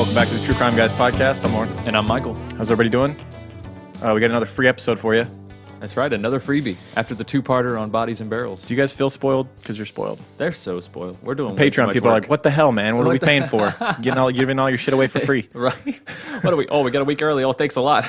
Welcome back to the True Crime Guys podcast. I'm Lauren. And I'm Michael. How's everybody doing? We got another free episode for you. That's right, another freebie after the two-parter on Bodies and Barrels. Do you guys feel spoiled? Because you're spoiled. They're so spoiled. We're doing way too Patreon much people work. are like, what the hell, man? What are we paying for? Giving all your shit away for free. Right? What are we? Oh, we got a week early. Oh, thanks a lot.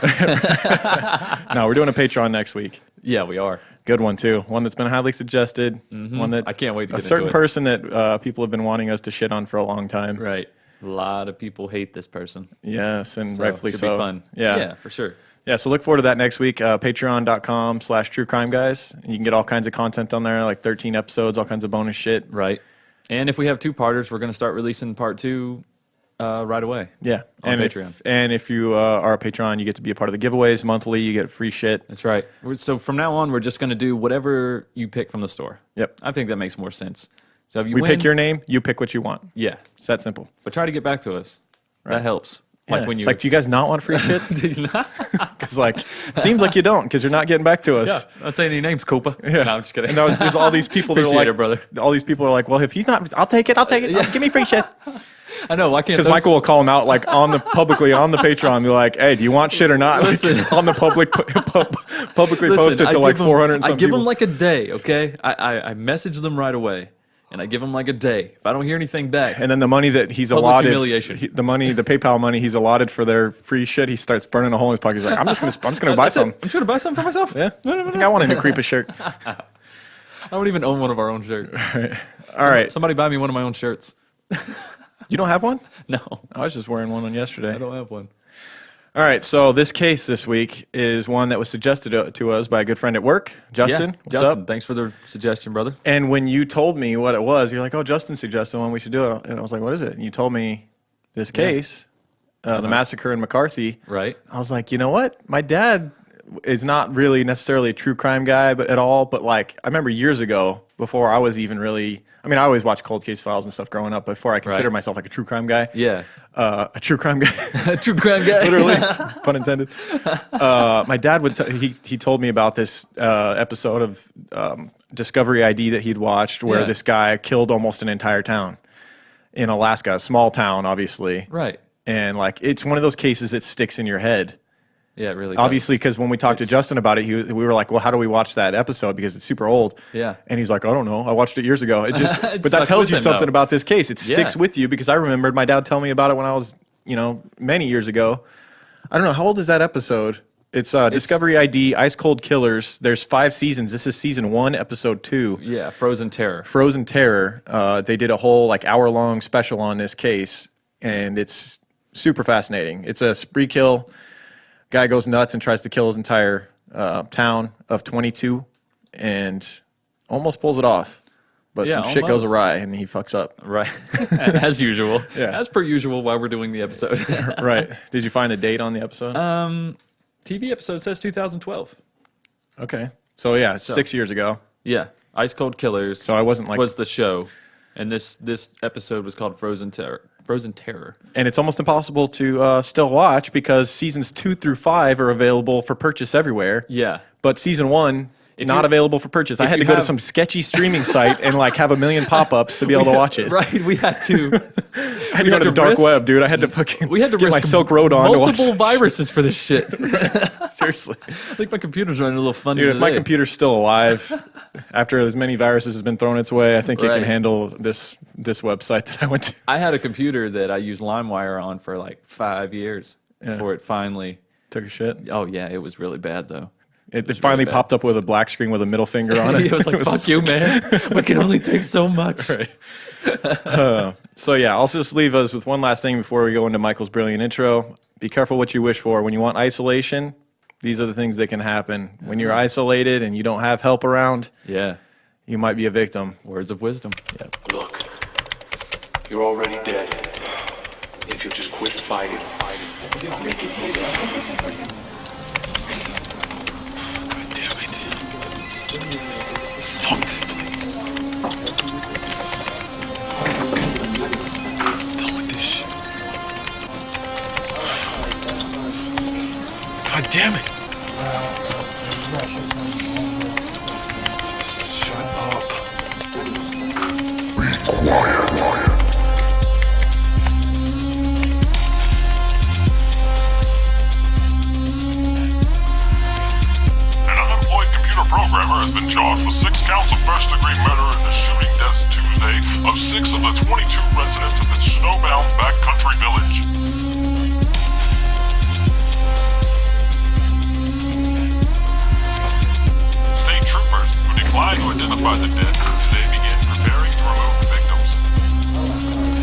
No, we're doing a Patreon next week. Yeah, we are. Good one, too. One that's been highly suggested. One that I can't wait to get a certain into it. person that people have been wanting us to shit on for a long time. Right. A lot of people hate this person. Yes, and So rightfully should so. be fun. Yeah, for sure. Yeah, so look forward to that next week. Patreon.com/truecrimeguys. You can get all kinds of content on there, like 13 episodes, all kinds of bonus shit. Right. And if we have two-parters, we're going to start releasing part 2 right away. Yeah. On and Patreon. If you are a Patreon, you get to be a part of the giveaways monthly. You get free shit. That's right. So from now on, we're just going to do whatever you pick from the store. Yep. I think that makes more sense. So if you We win, pick your name, you pick what you want. Yeah. It's that simple. But try to get back to us. Right. That helps. Yeah. Like when It's you like, do you guys not want free shit? Do you not? Because it seems like you don't, because you're not getting back to us. Yeah, not saying any names, Koopa. Yeah. No, I'm just kidding. And there's all these people that are Appreciate like, it, brother. all these people are like, well, if he's not, I'll take it. Yeah. Give me free shit. I know. Why can't Because those... Michael will call him out publicly on the Patreon, be like, "Hey, do you want shit or not?" Listen. On the publicly posted to like 400 and some I give people. them like a day, okay? I message them right away, and I give them like a day. If I don't hear anything back, And then the money that he's Public allotted, humiliation. the PayPal money he's allotted for their free shit, he starts burning a hole in his pocket. He's like, I'm just gonna buy that's it. some. I'm just gonna buy something for myself. Yeah, I think I wanted to creep a shirt. I don't even own one of our own shirts. All right, Somebody buy me one of my own shirts. you don't have one? No, I was just wearing one on yesterday. I don't have one. All right, so this case this week is one that was suggested to us by a good friend at work, Justin. Yeah, What's Justin, up? thanks for the suggestion, brother. And when you told me what it was, you're like, "Oh, Justin suggested one. We should do it." And I was like, "What is it?" And you told me this case, the massacre in McCarthy. Right. I was like, you know what? My dad is not really necessarily a true crime guy, but I remember years ago, before I was even really. I mean, I always watched cold case files and stuff growing up before I considered myself like a true crime guy. Yeah. A true crime guy. True crime guy. Literally, pun intended. My dad would he told me about this episode of Discovery ID that he'd watched where this guy killed almost an entire town in Alaska, a small town, obviously. Right. And it's one of those cases that sticks in your head. Yeah, it really Obviously, does. because when we talked to Justin about it, we were like, well, how do we watch that episode? Because it's super old. Yeah. And he's like, I don't know. I watched it years ago. It just, but that stuck tells with you him, something though. about this case. It sticks Yeah. with you because I remembered my dad telling me about it when I was, many years ago. I don't know. How old is that episode? It's Discovery ID, Ice Cold Killers. There's 5 seasons. This is season 1, episode 2. Yeah, Frozen Terror. Frozen Terror. They did a whole hour-long special on this case, and it's super fascinating. It's a spree kill. Guy goes nuts and tries to kill his entire town of 22 and almost pulls it off. But some shit goes almost. awry and he fucks up. Right. As usual. Yeah. As per usual while we're doing the episode. Right. Did you find a date on the episode? TV episode says 2012. Okay. So, yeah, 6 years ago. Yeah. Ice Cold Killers. So I wasn't was the show. And this episode was called Frozen Terror. Frozen Terror. And it's almost impossible to still watch because seasons 2 through 5 are available for purchase everywhere. Yeah. But season 1, not you- available for purchase. I had to you go to have- some sketchy streaming site and have a million pop-ups to be able to watch it. Right. We had to. I had to go to the dark web, dude. I had to fucking We had to get my risk Silk Road on to watch multiple viruses for this shit. Seriously. I think my computer's running a little funny Dude, if my today. computer's still alive after as many viruses has been thrown its way, I think it can Right. handle this website that I went to. I had a computer that I used LimeWire on for 5 years before it finally. Took a shit. Oh yeah, it was really bad though. It finally bad. popped up with a black screen with a middle finger on it. It was like, fuck you, man. We can only take so much. Right. So yeah, I'll just leave us with one last thing before we go into Michael's brilliant intro. Be careful what you wish for. When you want isolation, these are the things that can happen. When you're isolated and you don't have help around, Yeah. you might be a victim. Words of wisdom. Look, you're already dead. If you'll just quit fighting, I'll make it easy for you. God damn it. Fuck this place. Done with this shit. God damn it. Shut up. Be quiet. for 6 counts of first-degree murder in the shooting deaths Tuesday of 6 of the 22 residents of this snowbound backcountry village. State troopers who declined to identify the dead today began preparing to remove the victims.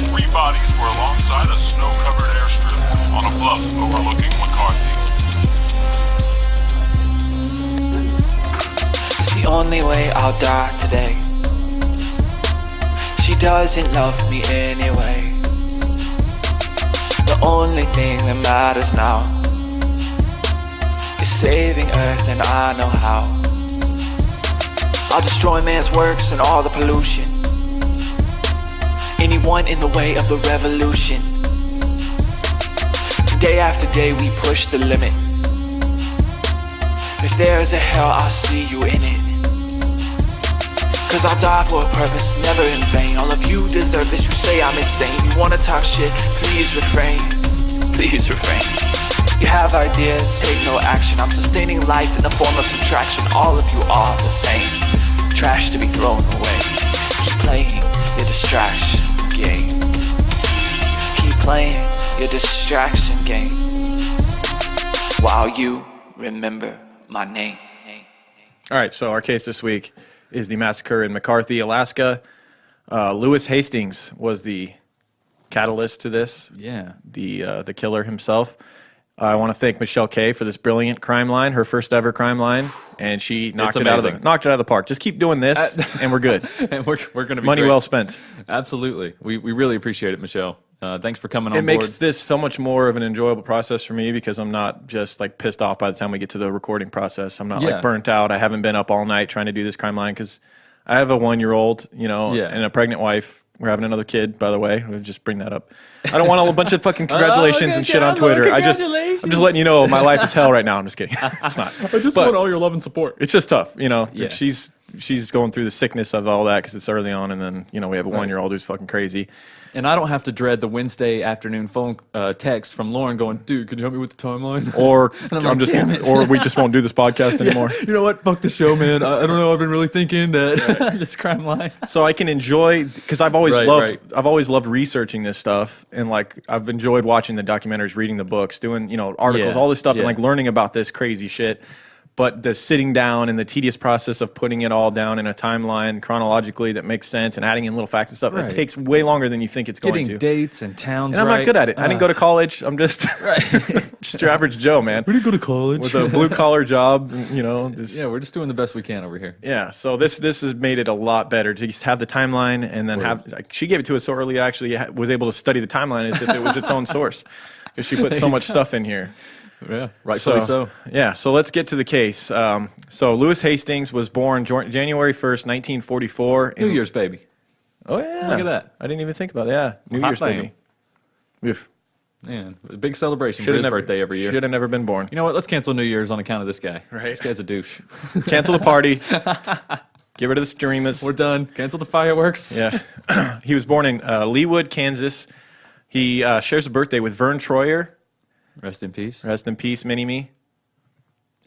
3 bodies were alongside a snow-covered airstrip on a bluff overlooking McCarthy. It's the only way I'll die today. She doesn't love me anyway. The only thing that matters now is saving Earth, and I know how. I'll destroy man's works and all the pollution, anyone in the way of the revolution. Day after day we push the limit. If there's a hell, I'll see you in it. Cause I'll die for a purpose, never in vain. All of you deserve this, you say I'm insane. You wanna talk shit, please refrain. Please refrain. You have ideas, take no action. I'm sustaining life in the form of subtraction. All of you are the same, trash to be thrown away. Keep playing your distraction game. Keep playing your distraction game while you remember my name. All right, so our case this week is the massacre in McCarthy, Alaska. Lewis Hastings was the catalyst to this. Yeah. The killer himself. I want to thank Michelle K for this brilliant crime line, her first ever crime line, and she knocked it out of the park. Just keep doing this, and we're good. And we're going to be money great. well spent. Absolutely. We really appreciate it, Michelle. Thanks for coming on It board. makes this so much more of an enjoyable process for me because I'm not just like pissed off by the time we get to the recording process. I'm not like burnt out. I haven't been up all night trying to do this crime line because I have a 1-year-old, and a pregnant wife. We're having another kid, by the way. We'll just bring that up. I don't want a bunch of fucking congratulations and shit on Twitter. I'm just letting you know my life is hell right now. I'm just kidding. It's not. I just want all your love and support. It's just tough, Yeah. She's going through the sickness of all that because it's early on, and then we have a 1-year-old who's fucking crazy. And I don't have to dread the Wednesday afternoon phone text from Lauren going, dude, can you help me with the timeline? Or Or we just won't do this podcast anymore. You know what? Fuck the show, man. I don't know. I've been really thinking that this crime line. So I can enjoy because I've always loved researching this stuff, and like I've enjoyed watching the documentaries, reading the books, doing articles, all this stuff, and like learning about this crazy shit. But the sitting down and the tedious process of putting it all down in a timeline chronologically that makes sense and adding in little facts and stuff, it takes way longer than you think it's going to. Getting dates and towns. And I'm not good at it. I didn't go to college. I'm just just your average Joe, man. We didn't go to college. With a blue collar job, we're just doing the best we can over here. Yeah, so this has made it a lot better to just have the timeline and then she gave it to us so early I actually was able to study the timeline as if it was its own source because she put so much stuff in here. Yeah, rightfully so. Yeah, so let's get to the case. So Lewis Hastings was born January 1st, 1944. New Year's baby. Oh, yeah. Look at that. I didn't even think about that. Yeah, New Year's baby. Oof. Man, a big celebration for his birthday every year. Should have never been born. You know what? Let's cancel New Year's on account of this guy. Right. This guy's a douche. Cancel the party. Get rid of the streamers. We're done. Cancel the fireworks. Yeah. He was born in Leawood, Kansas. He shares a birthday with Vern Troyer. Rest in peace. Rest in peace, Mini-Me.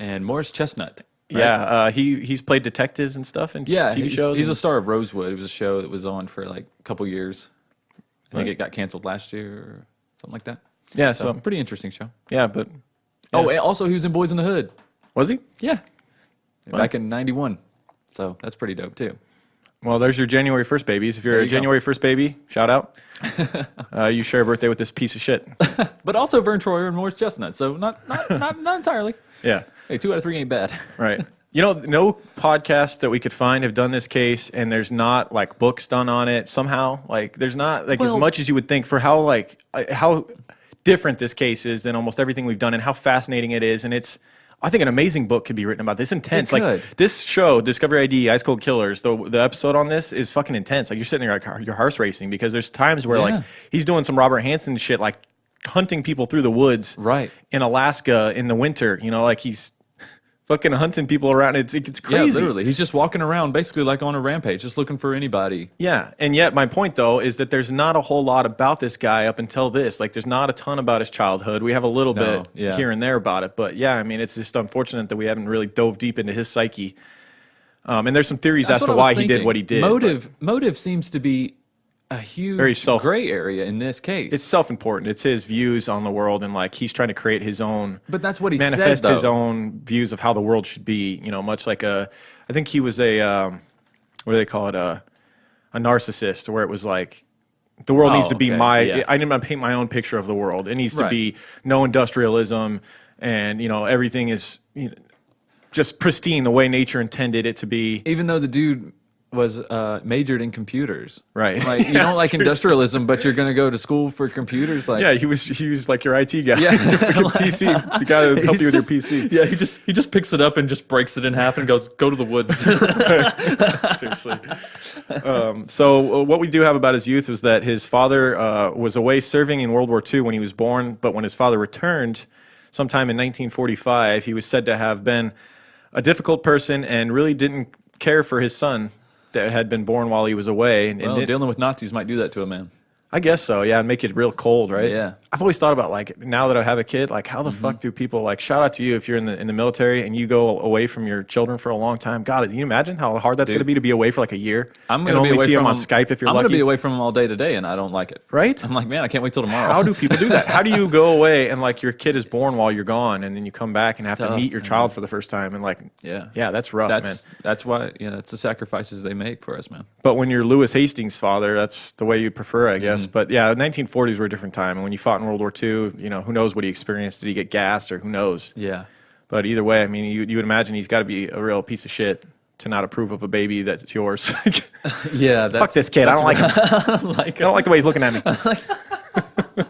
And Morris Chestnut. Right? Yeah, he's played detectives and stuff in TV shows. He's a star of Rosewood. It was a show that was on for like a couple years. I think it got canceled last year or something like that. Yeah, so pretty interesting show. Yeah, but... Yeah. Oh, and also he was in Boys in the Hood. Was he? Yeah. Back in 91. So that's pretty dope too. Well, there's your January 1st babies. If you're a January 1st baby, shout out. You share a birthday with this piece of shit. But also Vern Troyer and Morris Chestnut. So not entirely. Yeah. Hey, 2 out of 3 ain't bad. Right. No podcasts that we could find have done this case, and there's not like books done on it somehow. Like there's not like as much as you would think for how different this case is than almost everything we've done, and how fascinating it is, and it's. I think an amazing book could be written about this. Intense. Like this show, Discovery ID, Ice Cold Killers, the episode on this is fucking intense. Like you're sitting there like your heart's racing because there's times where like he's doing some Robert Hansen shit, like hunting people through the woods in Alaska in the winter. Like he's fucking hunting people around. It's crazy. Yeah, literally. He's just walking around basically like on a rampage, just looking for anybody. Yeah, and yet my point, though, is that there's not a whole lot about this guy up until this. Like, there's not a ton about his childhood. We have a little bit here and there about it. But, yeah, I mean, it's just unfortunate that we haven't really dove deep into his psyche. And there's some theories That's as to what I was why he did thinking. what he did. but Motive seems to be a huge gray area in this case. It's self-important. It's his views on the world, and like he's trying to create his own. But that's what he manifest said, though. his own views of how the world should be. You know, much like I think he was a what do they call it? A narcissist, where it was like the world needs to be I need to paint my own picture of the world. It needs to be no industrialism, and everything is just pristine the way nature intended it to be. Even though the dude was majored in computers, right? Like you don't like industrialism, but you're going to go to school for computers. Like he was like your IT guy, Yeah. your PC, the guy that helped you with your PC. Yeah, he just picks it up and just breaks it in half and goes, "Go to the woods." Seriously. So what we do have about his youth was that his father was away serving in World War II when he was born, but when his father returned sometime in 1945, he was said to have been a difficult person and really didn't care for his son that had been born while he was away. And Dealing with Nazis might do that to a man. I guess so, yeah, and make it real cold, right? Yeah. I've always thought about, like, now that I have a kid, like, how the fuck do people, like, shout out to you if you're in the military and you go away from your children for a long time. God, can you imagine how hard that's going to be away for, like, a year? I'm going to only see them on Skype if you're I'm lucky. going to be away from them all day today, and I don't like it. Right? I'm like, man, I can't wait till tomorrow. How do people do that? How do you go away and, like, your kid is born while you're gone, and then you come back and have to meet your child for the first time, and, like, yeah, that's rough, man. That's why, that's the sacrifices they make for us, man. But when you're Lewis Hastings' father, that's the way you prefer, I guess. But yeah, 1940s were a different time. And when you fought in World War II, who knows what he experienced? Did he get gassed or who knows? Yeah. But either way, I mean, you would imagine he's got to be a real piece of shit to not approve of a baby that's yours. Yeah. Fuck this kid. I don't like him. I don't like the way he's looking at me.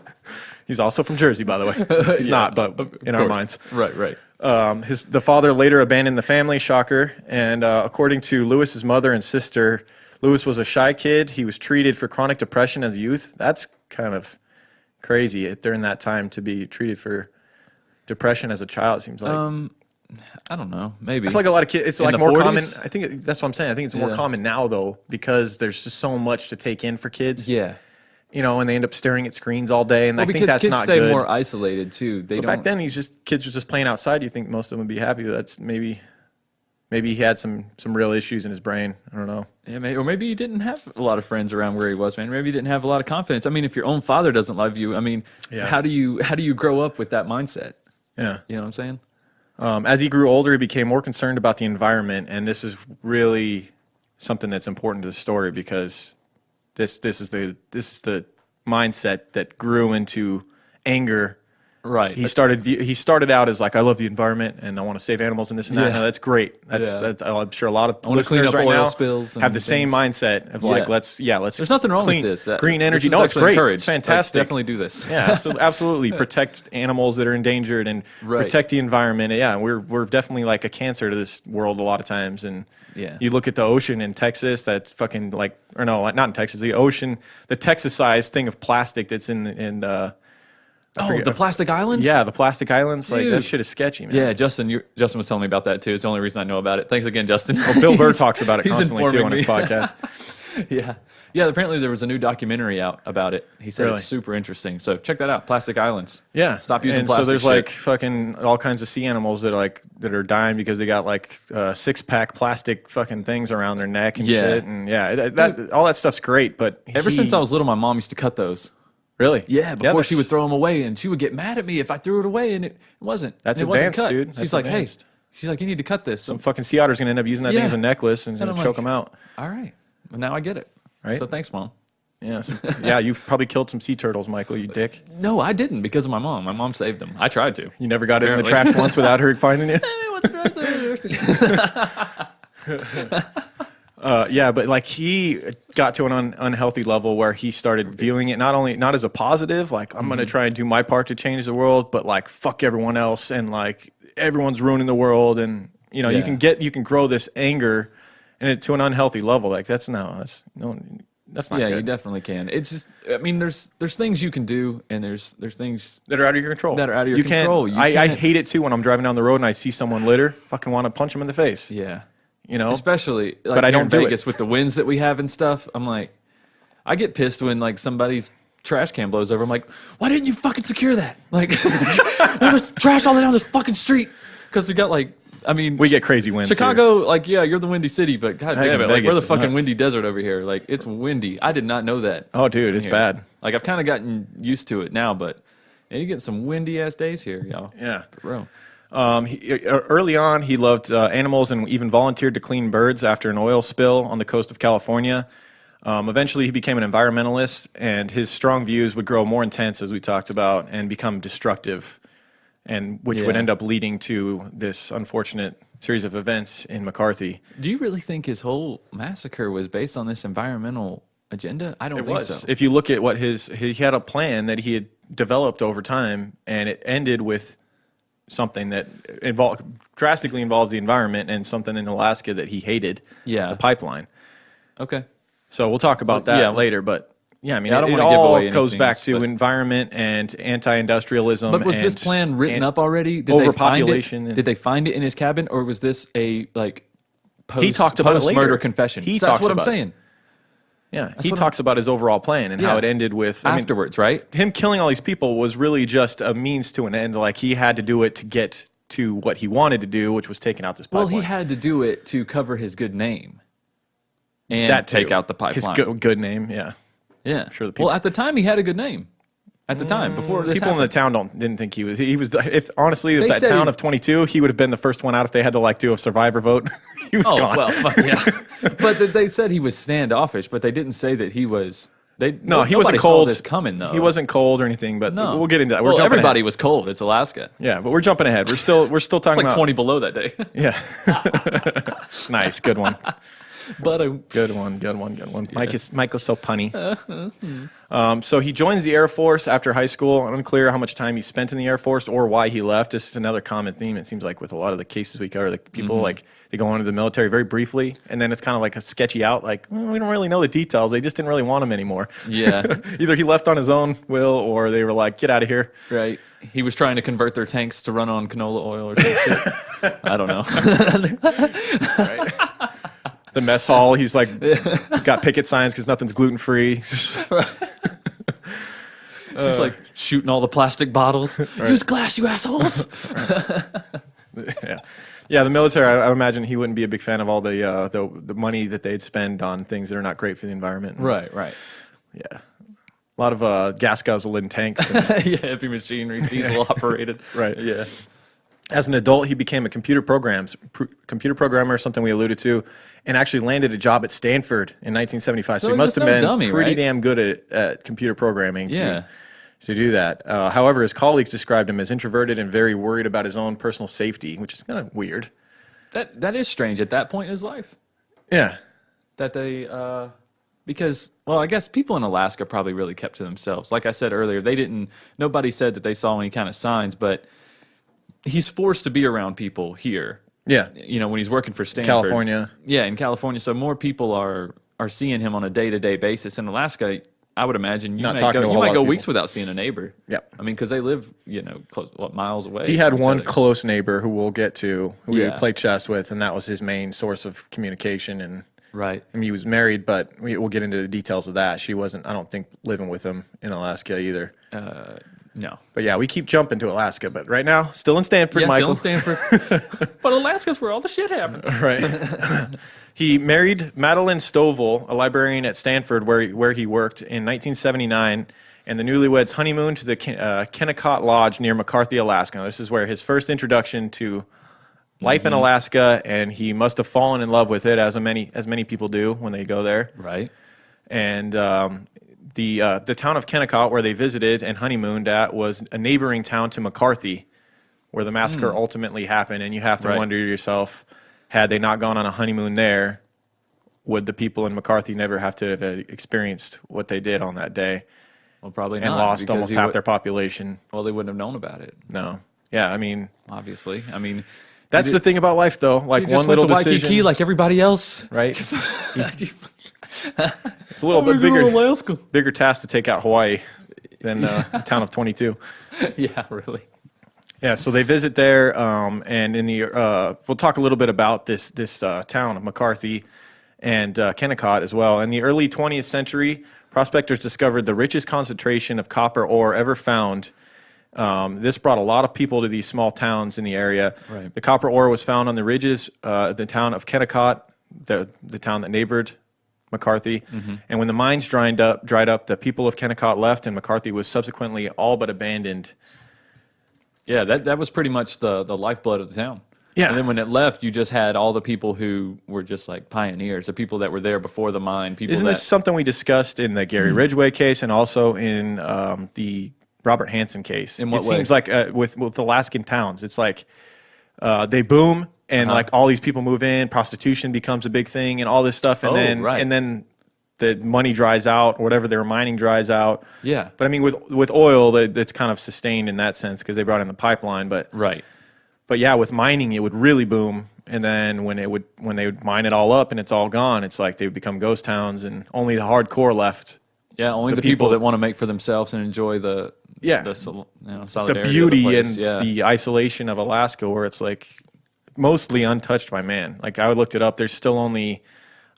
He's also from Jersey, by the way. He's not, but in our minds. Right. The father later abandoned the family, shocker. And according to Lewis's mother and sister, Lewis was a shy kid. He was treated for chronic depression as a youth. That's kind of crazy during that time to be treated for depression as a child, it seems like. I don't know. Maybe. I feel like a lot of kids, it's In like the more 40s? common. I think that's what I'm saying. I think it's more common now, though, because there's just so much to take in for kids. Yeah. And they end up staring at screens all day, and I think because that's kids not stay good. more isolated too. They But don't. back then, kids were just playing outside. You think most of them would be happy? That's maybe he had some real issues in his brain. I don't know. Yeah, or maybe he didn't have a lot of friends around where he was, man. Maybe he didn't have a lot of confidence. I mean, if your own father doesn't love you, I mean, how do you grow up with that mindset? Yeah. You know what I'm saying? As he grew older, he became more concerned about the environment, and this is really something that's important to the story because this is the mindset that grew into anger. Right. He started out as like, I love the environment and I want to save animals and this and that. Yeah. No, that's great. I'm sure a lot of wanna clean listeners up right oil now spills have the and same things. mindset of like, let's. There's nothing wrong with this. Green energy. This is No, it's actually great. encouraged. It's fantastic. Like, definitely do this. Yeah, absolutely. Protect animals that are endangered and protect the environment. Yeah, we're definitely like a cancer to this world a lot of times. And you look at the ocean in Texas, that's fucking like, or no, not in Texas, the ocean, the Texas-sized thing of plastic that's in the plastic islands? Yeah, the plastic islands. Dude. Like, that shit is sketchy, man. Yeah, Justin was telling me about that too. It's the only reason I know about it. Thanks again, Justin. Well, Bill Burr talks about it he's constantly too on his informing me. podcast. Yeah. Apparently there was a new documentary out about it. He said Really? it's super interesting. So check that out. Plastic Islands. Yeah. Stop using and plastic. So there's shit. like fucking all kinds of sea animals that are dying because they got like 6-pack plastic fucking things around their neck and shit. And all that stuff's great. But ever since I was little, my mom used to cut those. Really? Yeah, before she would throw them away, and she would get mad at me if I threw it away and it wasn't. That's it wasn't advanced, cut. dude. That's She's like, advanced. hey, she's like, you need to cut this. Some fucking sea otter's gonna end up using that thing as a necklace and it's gonna choke them out. All right, well now I get it. Right? So thanks, Mom. Yeah, you probably killed some sea turtles, Michael. You dick. No, I didn't because of my mom. My mom saved them. I tried to. You never got it in the trash once without her finding it. Yeah, but like he got to an unhealthy level where he started viewing it not as a positive, like I'm gonna try and do my part to change the world, but like fuck everyone else and like everyone's ruining the world, and you can grow this anger and to an unhealthy level. Like that's not Yeah, good. you definitely can. It's just, I mean, there's things you can do, and there's things that are out of your control. You control. I hate it too when I'm driving down the road and I see someone litter. Fucking want to punch them in the face. Yeah. Oh. Especially like But I here don't in do it. Vegas with the winds that we have and stuff. I'm like, I get pissed when like somebody's trash can blows over. I'm like, why didn't you fucking secure that? Like, there was trash all the way down this fucking street because we got like I mean, We get crazy winds Chicago, like, yeah, you're the windy city, but god Heck, damn it, like, Vegas we're the is fucking nuts. windy desert over here. Like, it's windy. I did not know that. Oh, dude, it's here. bad. Like, I've kind of gotten used to it now, but yeah, you get some windy ass days here, y'all. Yeah. For real. Early on, he loved animals and even volunteered to clean birds after an oil spill on the coast of California. Eventually, he became an environmentalist, and his strong views would grow more intense, as we talked about, and become destructive, and which would Yeah. end up leading to this unfortunate series of events in McCarthy. Do you really think his whole massacre was based on this environmental agenda? I don't think so. If you look at what he had a plan that he had developed over time, and it ended with something that drastically involves the environment and something in Alaska that he hated, Yeah. the pipeline. Okay. So we'll talk about that yeah. later, but yeah, I mean, Yeah, I don't it wanna give all away goes anything back else, to but- environment and anti-industrialism. But was this and- plan written and up already? Did they find overpopulation it? and- Did they find it in his cabin, or was this a like post, He talked about it later. murder confession? He So that's talks what I'm about it. saying. Yeah, he what talks about his overall plan and how Yeah. it ended with Afterwards, right? him killing all these people was really just a means to an end. Like he had to do it to get to what he wanted to do, which was taking out this Well, pipeline. he had to do it to cover his good name and that take too. out the pipeline. His good name, yeah. Yeah, Sure, the people- well, at the time, he had a good name. At the time, before this People in the happened. town didn't think he was. He was. If honestly, They if that said town he- of 22, he would have been the first one out if they had to like do a survivor vote. He was Oh gone. well, fuck yeah. But they said he was standoffish, but they didn't say that he was. No, he nobody wasn't saw cold. this coming though. He wasn't cold or anything, but No, we'll get into that. Well, jumping everybody ahead. was cold. It's Alaska. Yeah, but we're jumping ahead. We're still talking It's like about 20 below that day. Yeah, nice, good one, But good one. Mike is so punny. So he joins the Air Force after high school. Unclear how much time he spent in the Air Force or why he left. This is another common theme. It seems like with a lot of the cases we cover, like people like they go into the military very briefly, and then it's kind of like a sketchy out. Like we don't really know the details. They just didn't really want him anymore. yeah, Either he left on his own will, or they were like, "Get out of here." right. He was trying to convert their tanks to run on canola oil or some shit. I don't know. The mess hall, he's like got picket signs because nothing's gluten free. He's like shooting all the plastic bottles. Use glass, you assholes. Yeah. The military. I imagine he wouldn't be a big fan of all the money that they'd spend on things that are not great for the environment. Right. Yeah, a lot of gas guzzling tanks. And, Yeah, heavy machinery, diesel operated. right. Yeah. As an adult, he became a computer programmer, something we alluded to, and actually landed a job at Stanford in 1975. So So he must he have was been no dummy, pretty right? damn good at computer programming Yeah. to do that. However, his colleagues described him as introverted and very worried about his own personal safety, which is kind of weird. That is strange at that point in his life. Yeah. That they because well, I guess people in Alaska probably really kept to themselves. Like I said earlier, nobody said that they saw any kind of signs, but he's forced to be around people here. Yeah. You know, when he's working for Stanford. California. Yeah, in California. So more people are seeing him on a day-to-day basis. In Alaska, I would imagine you Not might talking to a go, whole lot of people. weeks without seeing a neighbor. Yep. I mean, because they live, close, miles away. He had from each one other. close neighbor who we'll get to, who Yeah. he played chess with, and that was his main source of communication. And Right. I mean, he was married, but we'll get into the details of that. She wasn't, I don't think, living with him in Alaska either. No. But yeah, we keep jumping to Alaska, but right now, still in Stanford, Yeah, Michael. still in Stanford. But Alaska's where all the shit happens. Right. He married Madeline Stovall, a librarian at Stanford where he worked in 1979, and the newlyweds honeymooned to the Kennecott Lodge near McCarthy, Alaska. Now, this is where his first introduction to life in Alaska, and he must have fallen in love with it, as many people do when they go there. Right. And the town of Kennecott, where they visited and honeymooned at, was a neighboring town to McCarthy, where the massacre ultimately happened. And you have to Right. wonder to yourself, had they not gone on a honeymoon there, would the people in McCarthy never have to have experienced what they did on that day Well, probably and not. lost because almost he half would- their population? Well, they wouldn't have known about it, No. Yeah, I mean, obviously. I mean, that's the thing about life, though. Like you just one went little to decision, Waikiki like everybody else. right? It's a little Oh, we're bit going to bigger, Alaska. bigger task to take out Hawaii than a town of 22. Yeah, really. Yeah, so they visit there, and in the we'll talk a little bit about this town of McCarthy and Kennecott as well. In the early 20th century, prospectors discovered the richest concentration of copper ore ever found This brought a lot of people to these small towns in the area. Right. The copper ore was found on the ridges, the town of Kennecott, the town that neighbored McCarthy. And when the mines dried up, the people of Kennecott left, and McCarthy was subsequently all but abandoned. Yeah, that was pretty much the lifeblood of the town. Yeah. And then when it left, you just had all the people who were just like pioneers, the people that were there before the mine. People Isn't that, this something we discussed in the Gary Ridgway case and also in the Robert Hansen case? In what it way? seems like with Alaskan towns, it's like they boom and like all these people move in, prostitution becomes a big thing and all this stuff, and then the money dries out, or whatever they were mining dries out. Yeah. But I mean, with oil, it's kind of sustained in that sense because they brought in the pipeline. But yeah, with mining, it would really boom, and then when they would mine it all up and it's all gone, it's like they would become ghost towns, and only the hardcore left. Yeah, only the people that want to make for themselves and enjoy the solidarity the beauty of the and place. the isolation of Alaska, where it's like mostly untouched by man. Like I looked it up, there's still only,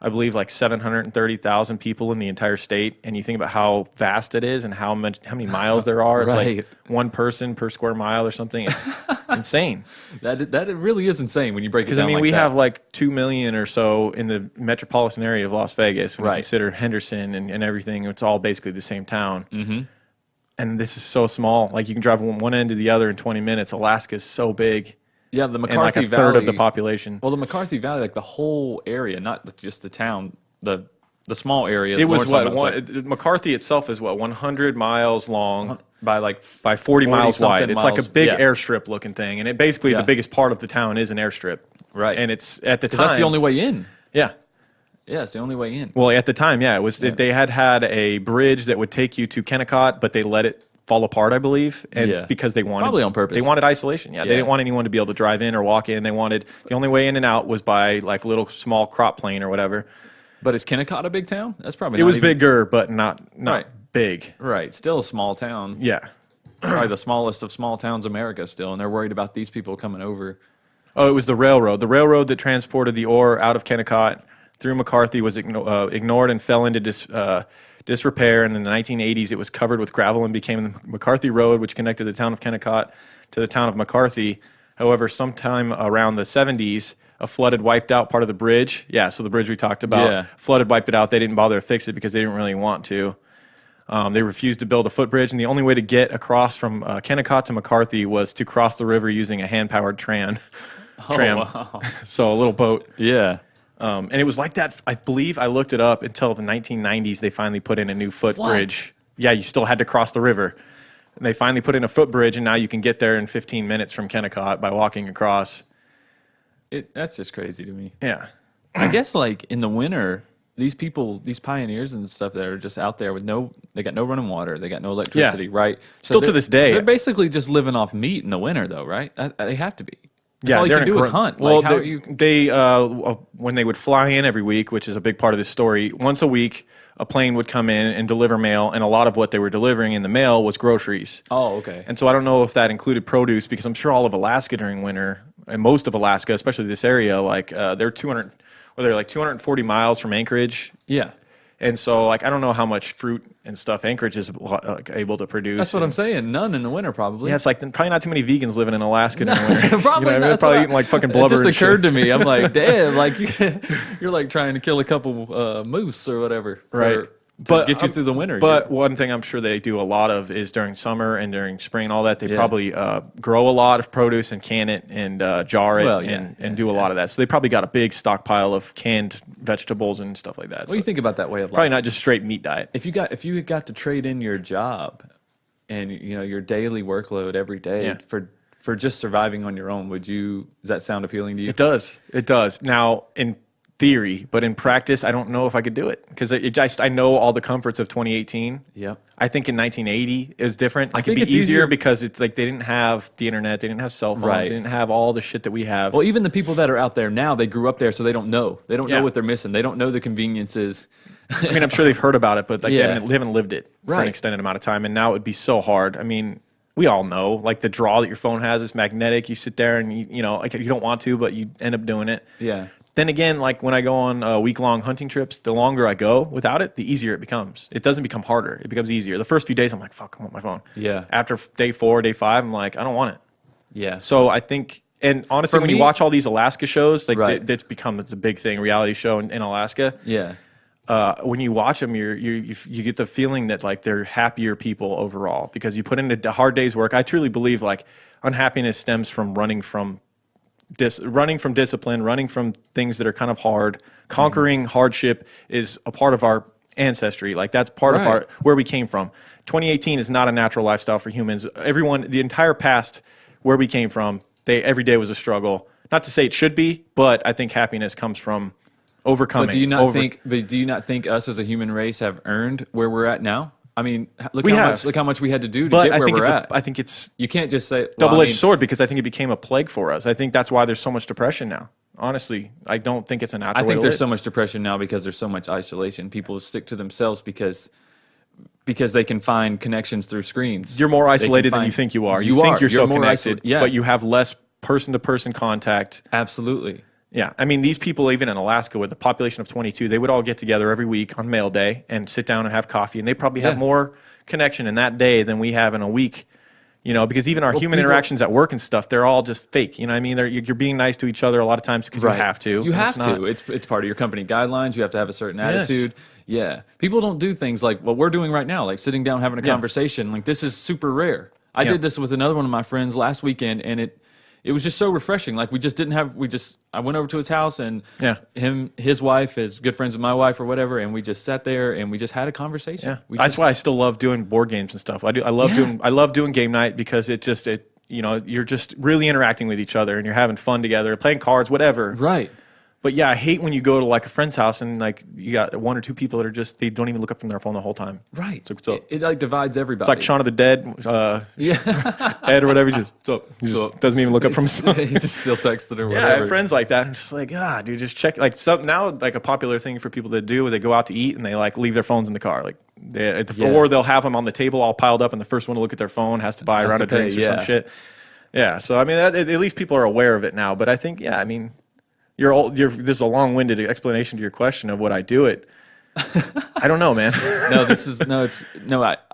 I believe, like 730,000 people in the entire state, and you think about how vast it is and how many miles there are. It's like one person per square mile or something. It's insane. That really is insane when you break it down. Because I mean, like we that. have like 2 million or so in the metropolitan area of Las Vegas when you consider Henderson and everything. It's all basically the same town. Mm-hmm. And this is so small. Like you can drive from one end to the other in 20 minutes. Alaska is so big. Yeah, the McCarthy and like a Valley, third of the population. Well, the McCarthy Valley, like the whole area, not just the town, the small area. It was what McCarthy itself is 100 miles long by 40 miles wide. It's like a big yeah. airstrip looking thing, and it basically the biggest part of the town is an airstrip. Right, and it's at the time that's the only way in. Yeah. Yeah, it's the only way in. Well, at the time, yeah, it was. Yeah. They had a bridge that would take you to Kennecott, but they let it fall apart, I believe, and it's because they wanted probably on purpose. They wanted isolation. Yeah, they didn't want anyone to be able to drive in or walk in. They wanted the only way in and out was by like little small crop plane or whatever. But is Kennecott a big town? That's probably. It was bigger, but not big. Right, still a small town. Yeah, probably the smallest of small towns, America. Still, and they're worried about these people coming over. Oh, it was the railroad. The railroad that transported the ore out of Kennecott through McCarthy was ignored and fell into disrepair, and in the 1980s it was covered with gravel and became the McCarthy Road, which connected the town of Kennecott to the town of McCarthy. However, sometime around the 70s, a flood had wiped out part of the bridge. Yeah, so the bridge we talked about, flooded, wiped it out. They didn't bother to fix it because they didn't really want to. They refused to build a footbridge, and the only way to get across from Kennecott to McCarthy was to cross the river using a hand-powered tram. Wow. So a little boat. Yeah. And it was like that, I believe, I looked it up, until the 1990s they finally put in a new footbridge. Yeah, you still had to cross the river. And they finally put in a footbridge, and now you can get there in 15 minutes from Kennecott by walking across. That's just crazy to me. Yeah. I guess like in the winter, these people, these pioneers and stuff that are just out there with they got no running water, they got no electricity, right? So Still to this day. They're basically just living off meat in the winter though, right? They have to be. That's all you they're can do is hunt. Well, like, they when they would fly in every week, which is a big part of this story, once a week a plane would come in and deliver mail, and a lot of what they were delivering in the mail was groceries. Oh, okay. And so I don't know if that included produce, because I'm sure all of Alaska during winter, and most of Alaska, especially this area, like they're 240 miles from Anchorage. Yeah. And so, like, I don't know how much fruit and stuff Anchorage is able to produce. That's what I'm saying. None in the winter, probably. Yeah, it's like probably not too many vegans living in Alaska during winter. Probably you know, not. they're probably eating like fucking blubber. It just and occurred shit. to me. I'm like, damn, like you're like trying to kill a couple moose or whatever, right? To get you through the winter. But one thing I'm sure they do a lot of is during summer and during spring and all that, they probably grow a lot of produce and can it and jar it and do a lot of that. So they probably got a big stockpile of canned vegetables and stuff like that. What do you think about that way of life? Probably not just straight meat diet. If you got to trade in your job and your daily workload every day for just surviving on your own, does that sound appealing to you? It does. It does. Now, in theory, but in practice, I don't know if I could do it, because I know all the comforts of 2018. Yep. I think in 1980 it was different. I It could think be it's easier easier because it's like they didn't have the internet, they didn't have cell phones, Right. they didn't have all the shit that we have. Well, even the people that are out there now, they grew up there, so they don't know. They don't know what they're missing. They don't know the conveniences. I mean, I'm sure they've heard about it, but like Yeah. they haven't lived it for an Right. extended amount of time, and now it would be so hard. I mean, we all know, like the draw that your phone has is magnetic. You sit there and you don't want to, but you end up doing it. Yeah. Then again, like when I go on week-long hunting trips, the longer I go without it, the easier it becomes. It doesn't become harder. It becomes easier. The first few days, I'm like, fuck, I want my phone. Yeah. After day 4, day 5, I'm like, I don't want it. Yeah. So I think, and honestly, For when me- you watch all these Alaska shows, like Right. it's a big thing, reality show in Alaska. Yeah. When you watch them, you get the feeling that like they're happier people overall because you put in a hard day's work. I truly believe like unhappiness stems from running from discipline, running from things that are kind of hard. Conquering hardship is a part of our ancestry. Like that's part of Right. where we came from. 2018 is not a natural lifestyle for humans. Everyone, the entire past, where we came from, every day was a struggle. Not to say it should be, but I think happiness comes from overcoming. But do you not think? But do you not think us as a human race have earned where we're at now? I mean, look how much we had to do to But get where we're at. I think it's You can't just say double-edged sword because I think it became a plague for us. I think that's why there's so much depression now. Honestly, I don't think it's a natural I way think to there's live. so much depression now because there's so much isolation. People stick to themselves because they can find connections through screens. You're more They can isolated than you find- think you are. You think you're so more connected, yeah, but you have less person-to-person contact. absolutely. Yeah, I mean, these people, even in Alaska, with a population of 22, they would all get together every week on mail day and sit down and have coffee, and they probably have Yeah. more connection in that day than we have in a week. You know, because even our human people- interactions at work and stuff, they're all just fake. You know what I mean? You're being nice to each other a lot of times because you have to. You and have it's not- to. It's part of your company guidelines. You have to have a certain attitude. Yeah. People don't do things like what we're doing right now, like sitting down having a conversation. Like this is super rare. I did this with another one of my friends last weekend, and it was just so refreshing. Like I went over to his house and his wife is good friends with my wife or whatever, and we just sat there and we just had a conversation. Yeah, We that's just- why I still love doing board games and stuff. I love doing game night because you're just really interacting with each other and you're having fun together, playing cards, whatever. Right. But yeah, I hate when you go to like a friend's house and like you got 1 or 2 people that are just they don't even look up from their phone the whole time. Right. It's like, what's up? It like divides everybody. It's like Shaun of the Dead, Ed or whatever. Just, what's up? He just doesn't even look up from his phone. He just still texted or Yeah, I whatever. have friends like that. I'm just like, dude, just check. Like now, like a popular thing for people to do, where they go out to eat and they like leave their phones in the car, like or they'll have them on the table all piled up, and the first one to look at their phone has to buy a round of drinks or some shit. Yeah, so I mean, at least people are aware of it now. But I think, I mean, this is a long-winded explanation to your question of what I do it. I don't know, man.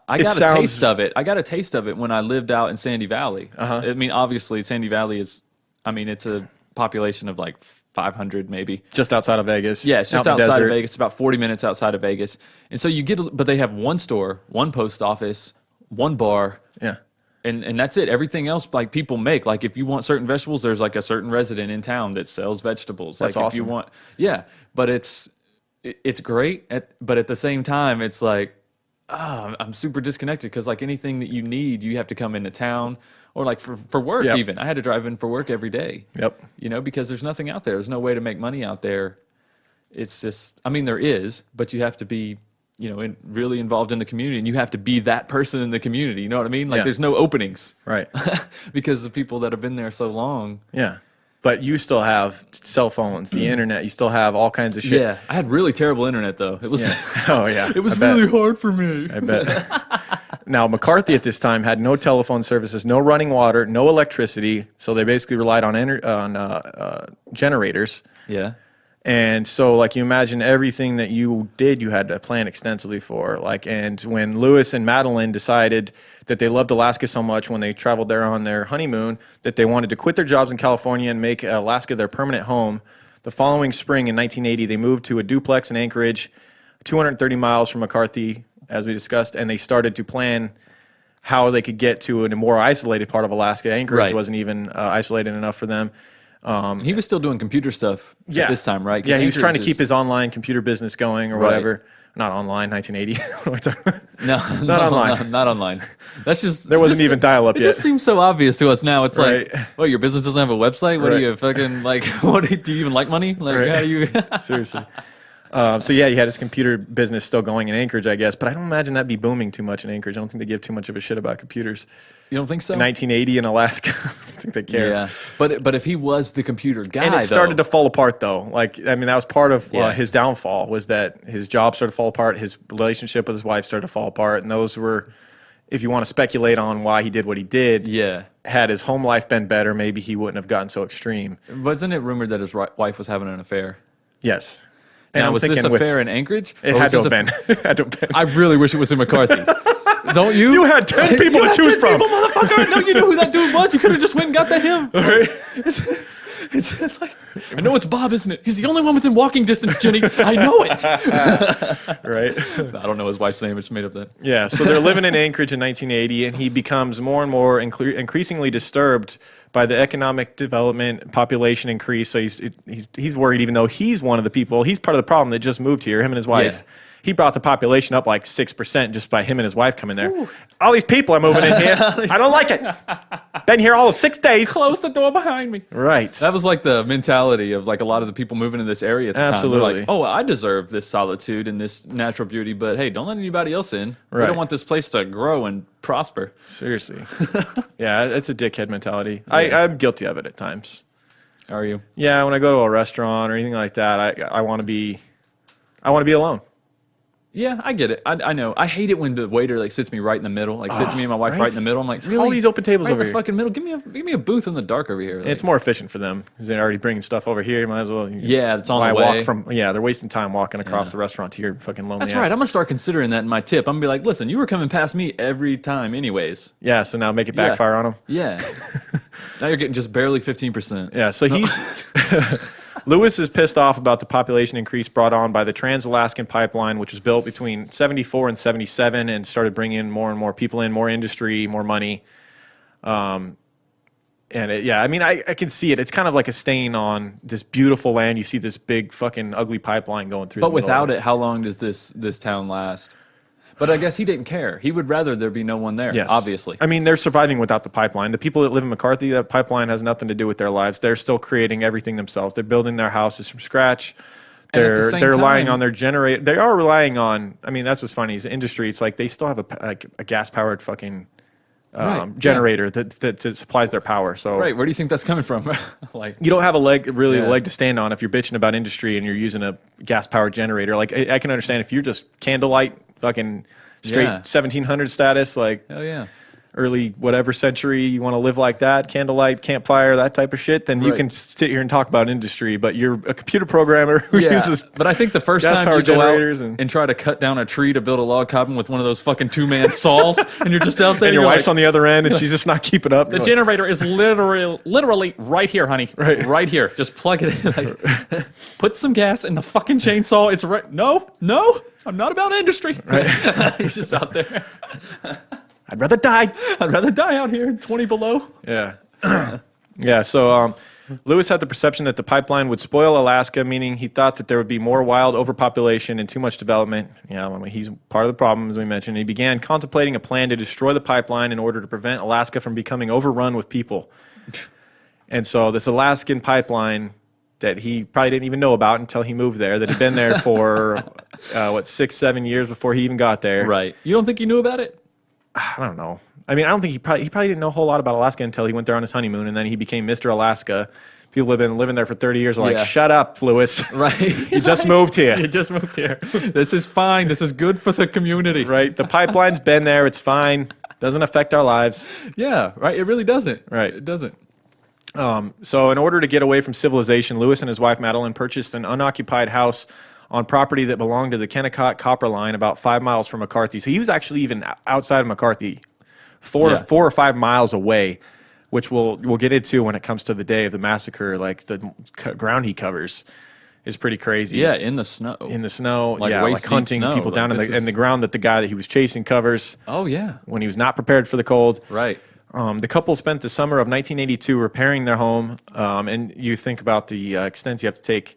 I got a taste of it. I got a taste of it when I lived out in Sandy Valley. I mean, obviously, Sandy Valley it's a population of like 500 maybe. Just outside of Vegas. Yeah, it's just out in the outside of desert. Vegas. It's about 40 minutes outside of Vegas. And so but they have one store, one post office, one bar. Yeah. And that's it. Everything else, like people make. Like if you want certain vegetables, there's like a certain resident in town that sells vegetables. That's like awesome. If you want, but it's great. But at the same time, it's like, I'm super disconnected because like anything that you need, you have to come into town or like for work even. I had to drive in for work every day. Yep. You know, because there's nothing out there. There's no way to make money out there. It's just, I mean, there is, but you have to be, really involved in the community, and you have to be that person in the community. You know what I mean? Like there's no openings. Right. Because the people that have been there so long. Yeah. But you still have cell phones, the internet. You still have all kinds of shit. Yeah. I had really terrible internet though. It was. Oh yeah. It was I bet. really hard for me. I bet. Now McCarthy at this time had no telephone services, no running water, no electricity. So they basically relied on generators. Yeah. And so, like, you imagine everything that you did, you had to plan extensively for. Like, and when Lewis and Madeline decided that they loved Alaska so much when they traveled there on their honeymoon, that they wanted to quit their jobs in California and make Alaska their permanent home, the following spring in 1980, they moved to a duplex in Anchorage, 230 miles from McCarthy, as we discussed, and they started to plan how they could get to a more isolated part of Alaska. Anchorage wasn't even isolated enough for them. He was still doing computer stuff at this time, right? 'Cause Yeah, he was trying to Anchorage keep his online computer business going or whatever. Not online, 1980. not online. Not online. That's just There wasn't even dial-up It yet. just seems so obvious to us now. It's Right. like, well, your business doesn't have a website. What Right. do you fucking like? What do you even like money? Like, Right. how do you? Seriously. So yeah, he had his computer business still going in Anchorage, I guess. But I don't imagine that'd be booming too much in Anchorage. I don't think they give too much of a shit about computers. You don't think so? 1980 in Alaska, I don't think they care. Yeah, but if he was the computer guy, And it started to fall apart, though. Like, I mean, that was part of his downfall, was that his job started to fall apart, his relationship with his wife started to fall apart, and those were if you want to speculate on why he did what he did, Yeah. had his home life been better, maybe he wouldn't have gotten so extreme. Wasn't it rumored that his wife was having an affair? Yes. And Now, I'm was this thinking affair in Anchorage? it Or had was to this have been. It had to have been. I really wish it was in McCarthy. Don't you? You had 10 people to choose from. People, motherfucker. No, you knew who that dude was. You could have just went and got to him. Right? It's like, I know it's Bob, isn't it? He's the only one within walking distance, Jenny. I know it. Right? I don't know his wife's name. It's made up that. Yeah, so they're living in Anchorage in 1980, and he becomes more and more increasingly disturbed by the economic development, population increase. So he's worried, even though he's one of the people, he's part of the problem that just moved here, him and his wife. Yeah. He brought the population up like 6% just by him and his wife coming there. Ooh. All these people are moving in here. I don't like it. Been here all of 6 days. Close the door behind me. Right. That was like the mentality of like a lot of the people moving in this area at the time. Absolutely. They're like, oh, I deserve this solitude and this natural beauty, but hey, don't let anybody else in. We Right. don't want this place to grow and prosper. Seriously. Yeah, it's a dickhead mentality. I'm guilty of it at times. Are you? Yeah, when I go to a restaurant or anything like that, I want to be alone. Yeah, I get it. I know. I hate it when the waiter like sits me right in the middle, like sits me and my wife right in the middle. I'm like, really? All these open tables right over in the here. fucking middle. Give me a booth in the dark over here. Like, It's more efficient for them because they're already bringing stuff over here. You might as well. Yeah, it's on why the way. walk they're wasting time walking across the restaurant to your fucking lonely That's ass. right. I'm gonna start considering that in my tip. I'm gonna be like, listen, you were coming past me every time, anyways. Yeah, so now make it backfire on them. Yeah. Now you're getting just barely 15%. Yeah, so he's Lewis is pissed off about the population increase brought on by the Trans-Alaskan Pipeline, which was built between 74 and 77 and started bringing in more and more people in, more industry, more money. I can see it. It's kind of like a stain on this beautiful land. You see this big fucking ugly pipeline going through. But without it, how long does this town last? But I guess he didn't care. He would rather there be no one there, Yes. obviously. I mean, they're surviving without the pipeline. The people that live in McCarthy, that pipeline has nothing to do with their lives. They're still creating everything themselves. They're building their houses from scratch. And at the same They're relying time- on their generator. They are relying on. I mean, that's what's funny. Is the industry? It's like they still have a gas powered fucking Right, generator that supplies their power. So Right, where do you think that's coming from? Like, you don't have a leg Yeah. to stand on if you're bitching about industry and you're using a gas powered generator. Like I can understand if you're just candlelight fucking straight Yeah. 1700 status, like hell yeah. early whatever century you want to live like that, candlelight, campfire, that type of shit, then you Right. can sit here and talk about industry. But you're a computer programmer who uses but I think the first time you gas-powered go out generators and try to cut down a tree to build a log cabin with one of those fucking two-man saws, and you're just out there, and your you're wife's like, on the other end and she's just not keeping up. the generator is literally right here, honey. Right here. Just plug it in. Like, put some gas in the fucking chainsaw. It's right. No, I'm not about industry. Right. He's just out there. I'd rather die. I'd rather die out here, 20 below. Yeah. Yeah, so Lewis had the perception that the pipeline would spoil Alaska, meaning he thought that there would be more wild overpopulation and too much development. Yeah, I mean, he's part of the problem, as we mentioned. He began contemplating a plan to destroy the pipeline in order to prevent Alaska from becoming overrun with people. And so this Alaskan pipeline that he probably didn't even know about until he moved there, that had been there for, 6-7 years before he even got there. Right. You don't think you knew about it? I don't know. I mean, I don't think he probably didn't know a whole lot about Alaska until he went there on his honeymoon, and then he became Mr. Alaska. People have been living there for 30 years are like, Yeah. shut up, Lewis. Right. You just moved here. You just moved here. This is fine. This is good for the community. Right? The pipeline's been there. It's fine. Doesn't affect our lives. Yeah, right. It really doesn't. Right. It doesn't. So in order to get away from civilization, Lewis and his wife, Madeline, purchased an unoccupied house on property that belonged to the Kennecott Copper Line about 5 miles from McCarthy. So he was actually even outside of McCarthy, 4 or 5 miles away, which we'll get into when it comes to the day of the massacre. Like the ground he covers is pretty crazy. Yeah, in the snow. In the snow, Like like waist-deep hunting snow. people down Like, in this the is- ground that the guy that he was chasing covers Oh, yeah. when he was not prepared for the cold. Right. The couple spent the summer of 1982 repairing their home, and you think about the extent you have to take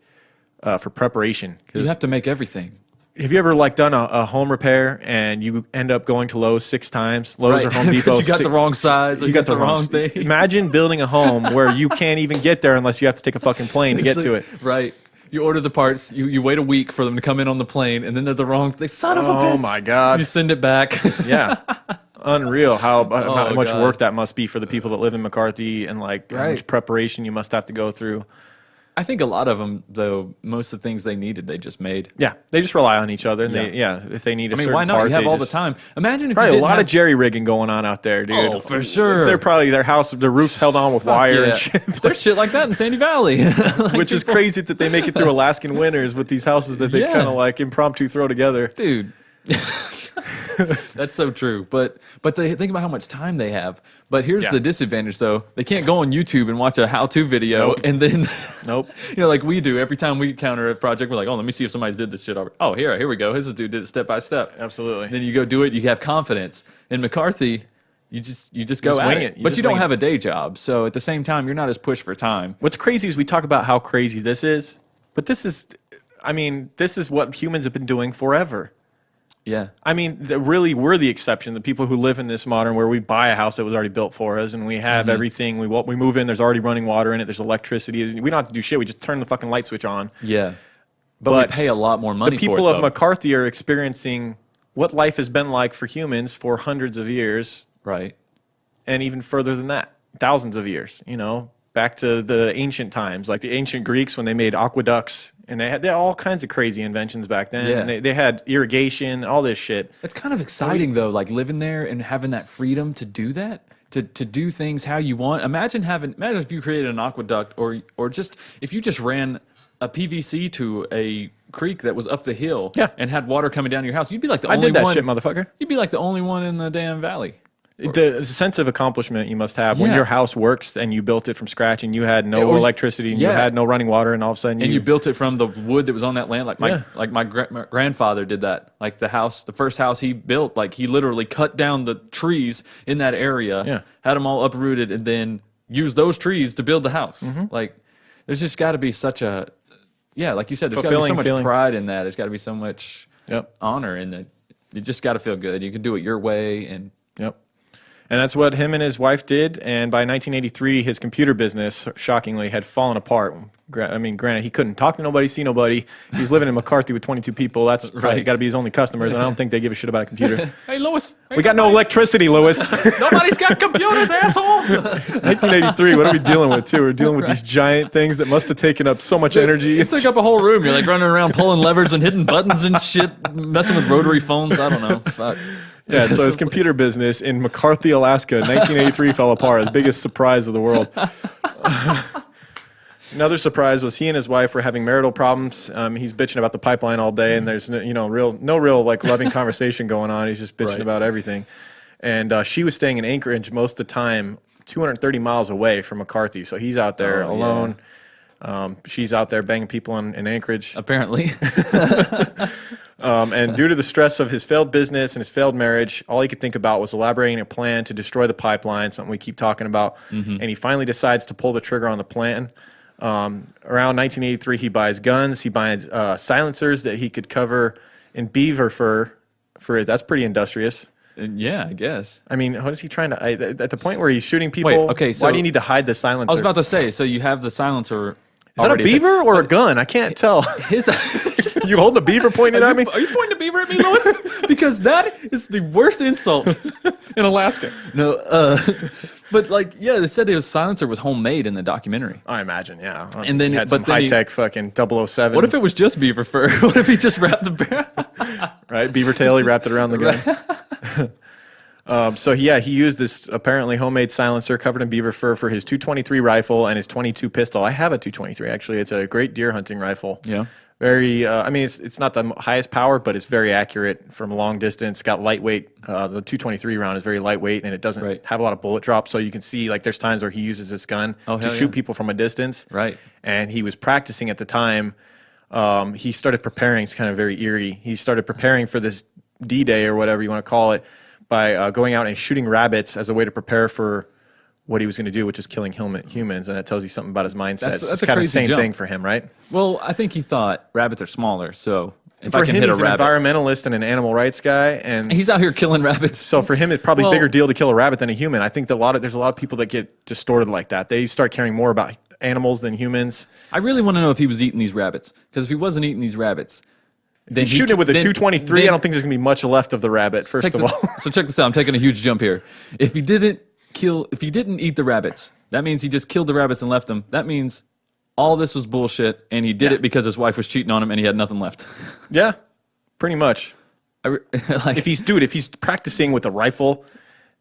for preparation. You have to make everything. Have you ever done a home repair and you end up going to Lowe's 6 times? Lowe's or Home Depot. you got the wrong size or you got the wrong thing. Imagine building a home where you can't even get there unless you have to take a fucking plane to get to it. Right. You order the parts, you wait a week for them to come in on the plane, and then they're the wrong thing. Son of a bitch. Oh, my God. You send it back. Yeah. Unreal how much God. work that must be for the people that live in McCarthy and how Right. much preparation you must have to go through. I think a lot of them, though, most of the things they needed, they just made. Yeah, they just rely on each other. And Yeah. if they need a I mean, certain why not? part, You have they all the just- time. Imagine if Probably you a didn't lot have, of jerry rigging going on out there, dude. Oh, for sure. They're probably their roof's held on with Fuck wire yeah. and shit. There's shit like that in Sandy Valley. Like, Which is crazy that they make it through Alaskan winters with these houses that they Yeah. kind of like impromptu throw together. dude. That's so true. But they think about how much time they have. But here's Yeah. the disadvantage, though. They can't go on YouTube and watch a how-to video Nope. and then, Nope. like we do every time we counter a project. We're like, oh, let me see if somebody's did this shit already. Oh, here we go. This dude did it step by step. Absolutely. Then you go do it. You have confidence. In McCarthy, you just go just at wing it. it. You But just you don't wing it. have a day job, so at the same time, you're not as pushed for time. What's crazy is we talk about how crazy this is, but this is what humans have been doing forever. Yeah. I mean, really, we're the exception. The people who live in this modern, where we buy a house that was already built for us, and we have everything. We move in. There's already running water in it. There's electricity. We don't have to do shit. We just turn the fucking light switch on. Yeah. But But we pay a lot more money The people for it, of though. McCarthy are experiencing what life has been like for humans for hundreds of years, Right. and even further than that, thousands of years. Back to the ancient times, like the ancient Greeks when they made aqueducts, and they had all kinds of crazy inventions back then. Yeah. And they had irrigation, all this shit. It's kind of exciting though, like living there and having that freedom to do that, to do things how you want. Imagine if you created an aqueduct or just if you just ran a PVC to a creek that was up the hill Yeah. and had water coming down your house. You'd be like the I only did that one. shit, motherfucker. You'd be like the only one in the damn valley. The sense of accomplishment you must have when Yeah. your house works and you built it from scratch and you had no Or- electricity and you yeah. had no running water, and all of a sudden And you built it from the wood that was on that land, like Yeah. my grandfather did that. Like the first house he built, like he literally cut down the trees in that area, Yeah. had them all uprooted, and then used those trees to build the house. Mm-hmm. Like, there's just got to be such a, like you said, there's got to be so Fulfilling much feeling. pride in that. There's got to be so much Yep. honor in that. You just got to feel good. You can do it your way, and Yep. And that's what him and his wife did. And by 1983, his computer business, shockingly, had fallen apart. I mean, granted, he couldn't talk to nobody, see nobody. He's living in McCarthy with 22 people. That's probably Right. got to be his only customers. And I don't think they give a shit about a computer. hey, Lewis, We got no electricity, Lewis. nobody's got computers, asshole. 1983, what are we dealing with, too? We're dealing with these giant things that must have taken up so much energy. It took up a whole room. You're like running around pulling levers and hitting buttons and shit, messing with rotary phones. I don't know. Fuck. Yeah, so his computer business in McCarthy, Alaska, 1983 fell apart. His biggest surprise of the world. Another surprise was he and his wife were having marital problems. He's bitching about the pipeline all day, and there's no real like loving conversation going on. He's just bitching Right. about everything. And she was staying in Anchorage most of the time, 230 miles away from McCarthy. So he's out there Oh, alone. She's out there banging people in Anchorage. Apparently. And due to the stress of his failed business and his failed marriage, all he could think about was elaborating a plan to destroy the pipeline, something we keep talking about. And he finally decides to pull the trigger on the plan. Around 1983, he buys guns. He buys silencers that he could cover in beaver fur. That's pretty industrious. Yeah, I guess. I mean, what is he trying to? At the point where he's shooting people, Wait, okay, why so- do you need to hide the silencer? I was about to say, so you have the silencer. is that a already beaver or a gun? I can't tell. His. You holding a beaver pointed at me? Are you pointing a beaver at me, Lewis? Because that is the worst insult in Alaska. No, but like, yeah, they said his silencer was homemade in the documentary. I imagine, yeah. And then- he had but some then he- high-tech fucking 007. What if it was just beaver fur? What if he just wrapped the bear? right? Beaver tail, he wrapped it around the gun. So yeah, he used this apparently homemade silencer covered in beaver fur for his 223 rifle and his 22 pistol. I have a 223 actually. It's a great deer hunting rifle. Yeah. Very. I mean, it's not the highest power, but it's very accurate from long distance. Got lightweight. The 223 round is very lightweight and it doesn't Right. have a lot of bullet drop. So you can see like there's times where he uses this gun Oh, to hell shoot yeah. people from a distance. Right. And he was practicing at the time. He started preparing. It's kind of very eerie. He started preparing for this D-Day or whatever you want to call it by going out and shooting rabbits as a way to prepare for what he was going to do, which is killing humans. And that tells you something about his mindset. That's It's a kind of the crazy same jump. thing for him, right? Well, I think he thought rabbits are smaller, so if For I can him, hit a he's an rabbit, environmentalist and an animal rights guy, and he's out here killing rabbits. So for him, it's probably a Well- bigger deal to kill a rabbit than a human. I think that there's a lot of people that get distorted like that. They start caring more about animals than humans. I really want to know if he was eating these rabbits, because if he wasn't eating these rabbits, then Shooting it with a then- 223, then- I don't think there's going to be much left of the rabbit, first of all. So check this out. I'm taking a huge jump here. If he didn't eat the rabbits, that means he just killed the rabbits and left them. That means all this was bullshit, and he did it because his wife was cheating on him, and he had nothing left. Yeah, pretty much. Like, If he's practicing with a rifle,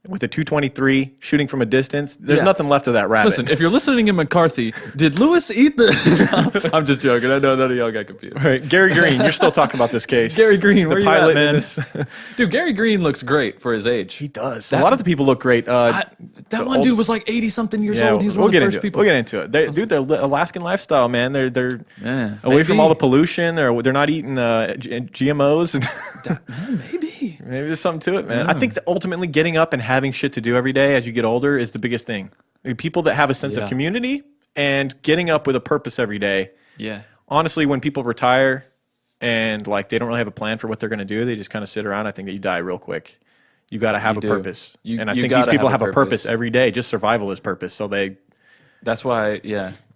with a 223, shooting from a distance, there's Yeah. nothing left of that rabbit. listen, if you're listening to McCarthy, did Lewis eat the? No, I'm just joking. I know none of y'all got confused. Right, Gary Green, you're still talking about this case. Gary Green, where the you at, pilot in man? this- Dude, Gary Green looks great for his age. he does. A lot of the people look great. That one dude was like 80-something years old. He was one of the first people. We'll get into it. Dude, they're Alaskan lifestyle, man. They're Yeah, away from maybe. all the pollution. They're not eating GMOs. Maybe. Maybe there's something to it, man. I think that ultimately getting up and having shit to do every day as you get older is the biggest thing. Like, people that have a sense Yeah. of community and getting up with a purpose every day. Yeah. Honestly, when people retire and like they don't really have a plan for what they're going to do, they just kind of sit around. I think that you die real quick. You got to have You a do. purpose, You- and I you think these gotta people have have a a purpose purpose. every day. Just survival is purpose. So they, That's why,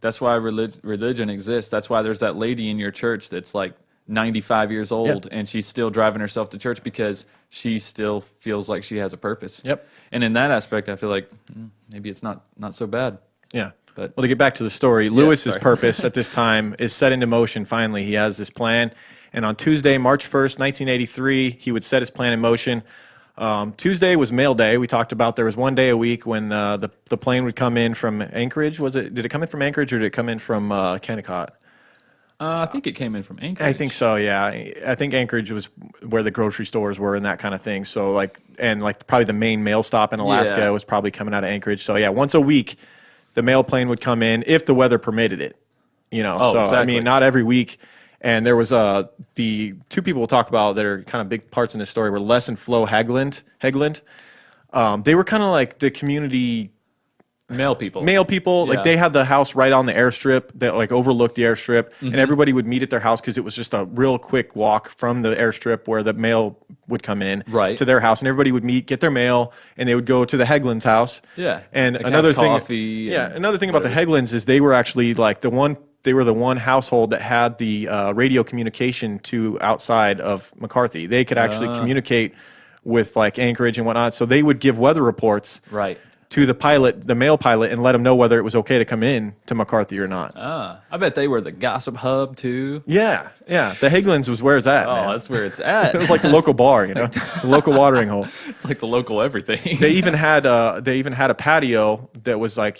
that's why religion exists. That's why there's that lady in your church that's like 95 years old and she's still driving herself to church because she still feels like she has a purpose. Yep. And in that aspect, I feel like maybe it's not so bad. yeah. But- Well, to get back to the story, Lewis's sorry. purpose at this time is set into motion. Finally, he has this plan, and on Tuesday, March 1st, 1983, he would set his plan in motion. Tuesday was mail day. We talked about there was one day a week when the plane would come in from Anchorage. Did it come in from Anchorage or did it come in from Kennecott? I think it came in from Anchorage. I think so. Yeah, I think Anchorage was where the grocery stores were and that kind of thing. So probably the main mail stop in Alaska Yeah. was probably coming out of Anchorage. So yeah, once a week, the mail plane would come in if the weather permitted it. Oh, So I exactly. mean, not every week. And there was the two people we'll talk about that are kind of big parts in this story were Les and Flo Hegland. They were kind of like the community Mail people. Like Yeah. they had the house right on the airstrip that like overlooked the airstrip, Mm-hmm. and everybody would meet at their house because it was just a real quick walk from the airstrip where the mail would come in Right. to their house, and everybody would meet, get their mail, and they would go to the Hegland's house. Yeah. And Like have another thing, coffee and another thing about the Heglands is they were actually like they were the one household that had the radio communication to outside of McCarthy. They could actually communicate with like Anchorage and whatnot, so they would give weather reports Right. to the mail pilot, and let him know whether it was okay to come in to McCarthy or not. I bet they were the gossip hub too. Yeah. The Heglands was where it's at, Oh, man. that's where it's at. It was like the local bar, the local watering hole. It's like the local everything. They even had a patio that was like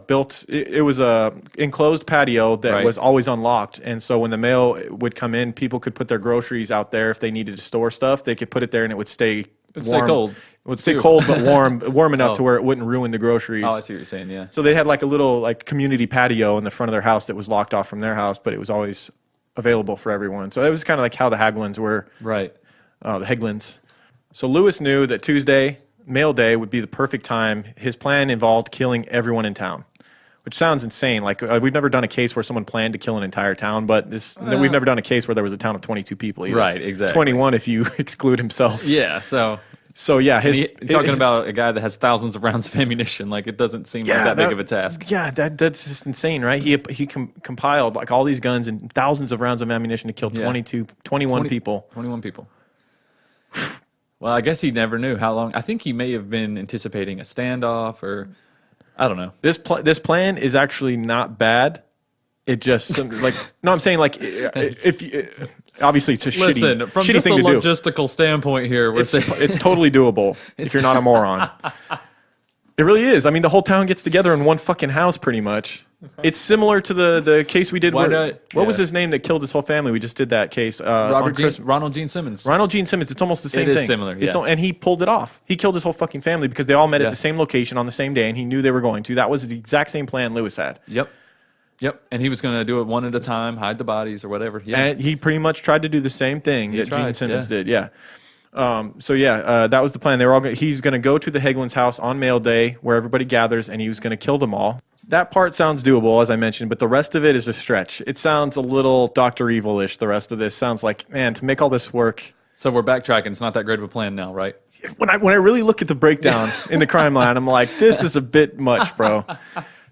built. It was a enclosed patio that Right. was always unlocked, and so when the mail would come in, people could put their groceries out there if they needed to store stuff. They could put it there, and it would stay It'd stay warm. cold, It would stay too. cold but warm enough to Oh. where it wouldn't ruin the groceries. Oh, I see what you're saying. Yeah. So they had like a little like community patio in the front of their house that was locked off from their house, but it was always available for everyone. So that was kind of like how the Haglands were, Right. the Heglands. So Lewis knew that Tuesday, mail day, would be the perfect time. His plan involved killing everyone in town, which sounds insane. Like we've never done a case where someone planned to kill an entire town, but we've never done a case where there was a town of 22 people either. Right, exactly. 21 if you exclude himself. Yeah. So So yeah, talking about a guy that has thousands of rounds of ammunition, like it doesn't seem like that big of a task. Yeah, that's just insane, right? He compiled like all these guns and thousands of rounds of ammunition to kill Yeah. 21 people. 21 people. Well, I guess he never knew how long. I think he may have been anticipating a standoff, or I don't know. This plan is actually not bad. It just like no, I'm saying like if you, obviously it's a Listen, shitty from just a thing to do. logistical standpoint here, we're saying It's totally doable if you're not a moron. It really is. I mean, the whole town gets together in one fucking house, pretty much. It's similar to the case we did. Why Where, not? what was Yeah. his name that killed his whole family? We just did that case. Ronald Gene Simmons. Ronald Gene Simmons. It's almost the same It thing. is similar, It's yeah. and he pulled it off. He killed his whole fucking family because they all met Yeah. at the same location on the same day, and he knew they were going to. That was the exact same plan Lewis had. Yep. And he was going to do it one at a time, hide the bodies or whatever. Yeah. And he pretty much tried to do the same thing that Gene tried, Simmons yeah. did. Yeah. That was the plan. They were all. He's going to go to the Hegland's house on mail day where everybody gathers, and he was going to kill them all. That part sounds doable, as I mentioned, but the rest of it is a stretch. It sounds a little Dr. Evil-ish. The rest of this sounds like, man, to make all this work. So we're backtracking. It's not that great of a plan now, right? When I really look at the breakdown in the crime line, I'm like, this is a bit much, bro.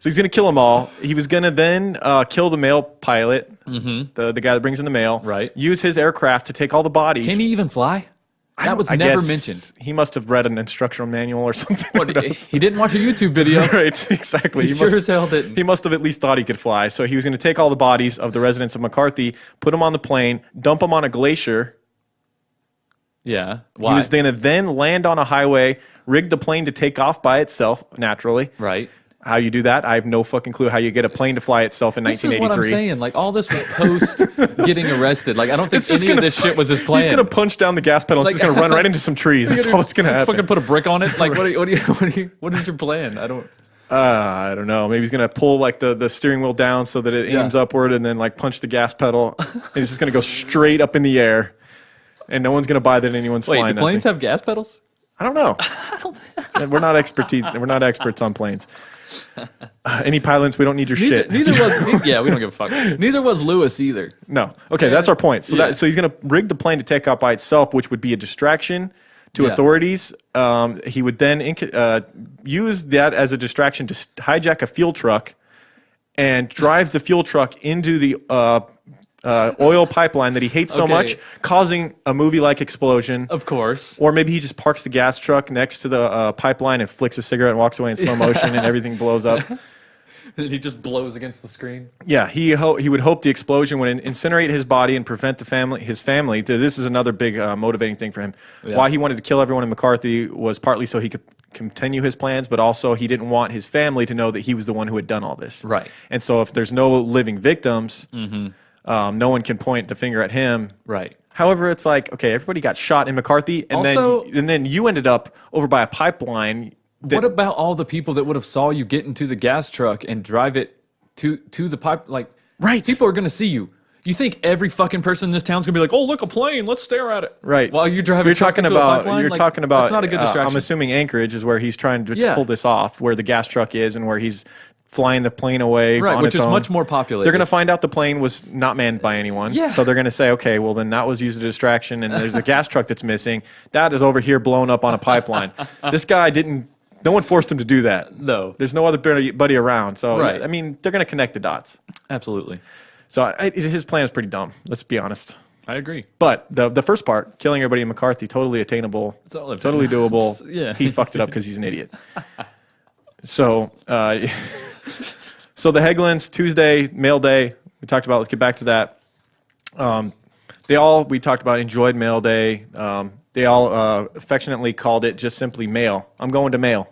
So he's going to kill them all. He was going to then kill the mail pilot, the guy that brings in the mail. Right. Use his aircraft to take all the bodies. Can he even fly? That was I never guess mentioned. He must have read an instructional manual or something. What, Who knows? he didn't watch a YouTube video. Right, exactly. He sure as hell didn't. He must have at least thought he could fly. So he was going to take all the bodies of the residents of McCarthy, put them on the plane, dump them on a glacier. Yeah. He was going to then land on a highway, rig the plane to take off by itself, naturally. Right. How you do that, I have no fucking clue how you get a plane to fly itself in This is 1983. what I'm saying. Like, all this was post getting arrested. Like, I don't think any of this shit was his plan. He's going to punch down the gas pedal and Like- it's just going to run right into some trees. That's all that's going to happen. Fucking put a brick on it. Like, what is your plan? I don't. I don't know. Maybe he's going to pull like the steering wheel down so that it aims upward and then like punch the gas pedal. And it's just going to go straight up in the air. And no one's going to buy that anyone's Wait, flying do that planes thing. have gas pedals? I don't know. We're not experts on planes. Any pilots, we don't need your shit. Neither was. Yeah, we don't give a fuck. Neither was Lewis either. No. Okay, that's our point. So Yeah. so he's going to rig the plane to take off by itself, which would be a distraction to authorities. He would then use that as a distraction to hijack a fuel truck and drive the fuel truck into the oil pipeline that he hates so Okay. much, causing a movie-like explosion. Of course. Or maybe he just parks the gas truck next to the pipeline and flicks a cigarette and walks away in slow motion and everything blows up. He just blows against the screen. Yeah, he would hope the explosion would incinerate his body and prevent his family. This is another big motivating thing for him. Yeah. Why he wanted to kill everyone in McCarthy was partly so he could continue his plans, but also he didn't want his family to know that he was the one who had done all this. Right. And so if there's no living victims, no one can point the finger at him. Right. However, it's like, okay, everybody got shot in McCarthy, and Also- then you ended up over by a pipeline. What about all the people that would have saw you get into the gas truck and drive it to the pipe? Like, Right. people are going to see you. You think every fucking person in this town's going to be like, oh, look, a plane, let's stare at it. Right. While you're driving You're a truck talking into a about. pipeline? You're Like, talking about. That's not a good distraction. I'm assuming Anchorage is where he's trying to Yeah. pull this off, where the gas truck is, and where he's flying the plane away. Right, on which its is own. much more populated. They're going to find out the plane was not manned by anyone. Yeah. So they're going to say, okay, well then that was used as a distraction, and there's a gas truck that's missing. That is over here blown up on a pipeline. This guy didn't. No one forced him to do that. No. There's no other buddy around. So Right. I mean, they're going to connect the dots. Absolutely. So his plan is pretty dumb. Let's be honest. I agree. But the first part, killing everybody in McCarthy, totally attainable, It's all totally doable. Yeah. He fucked it up because he's an idiot. So, so the Heglins, Tuesday, mail day, we talked about, let's get back to that. We talked about, enjoyed mail day. They all affectionately called it just simply mail. I'm going to mail.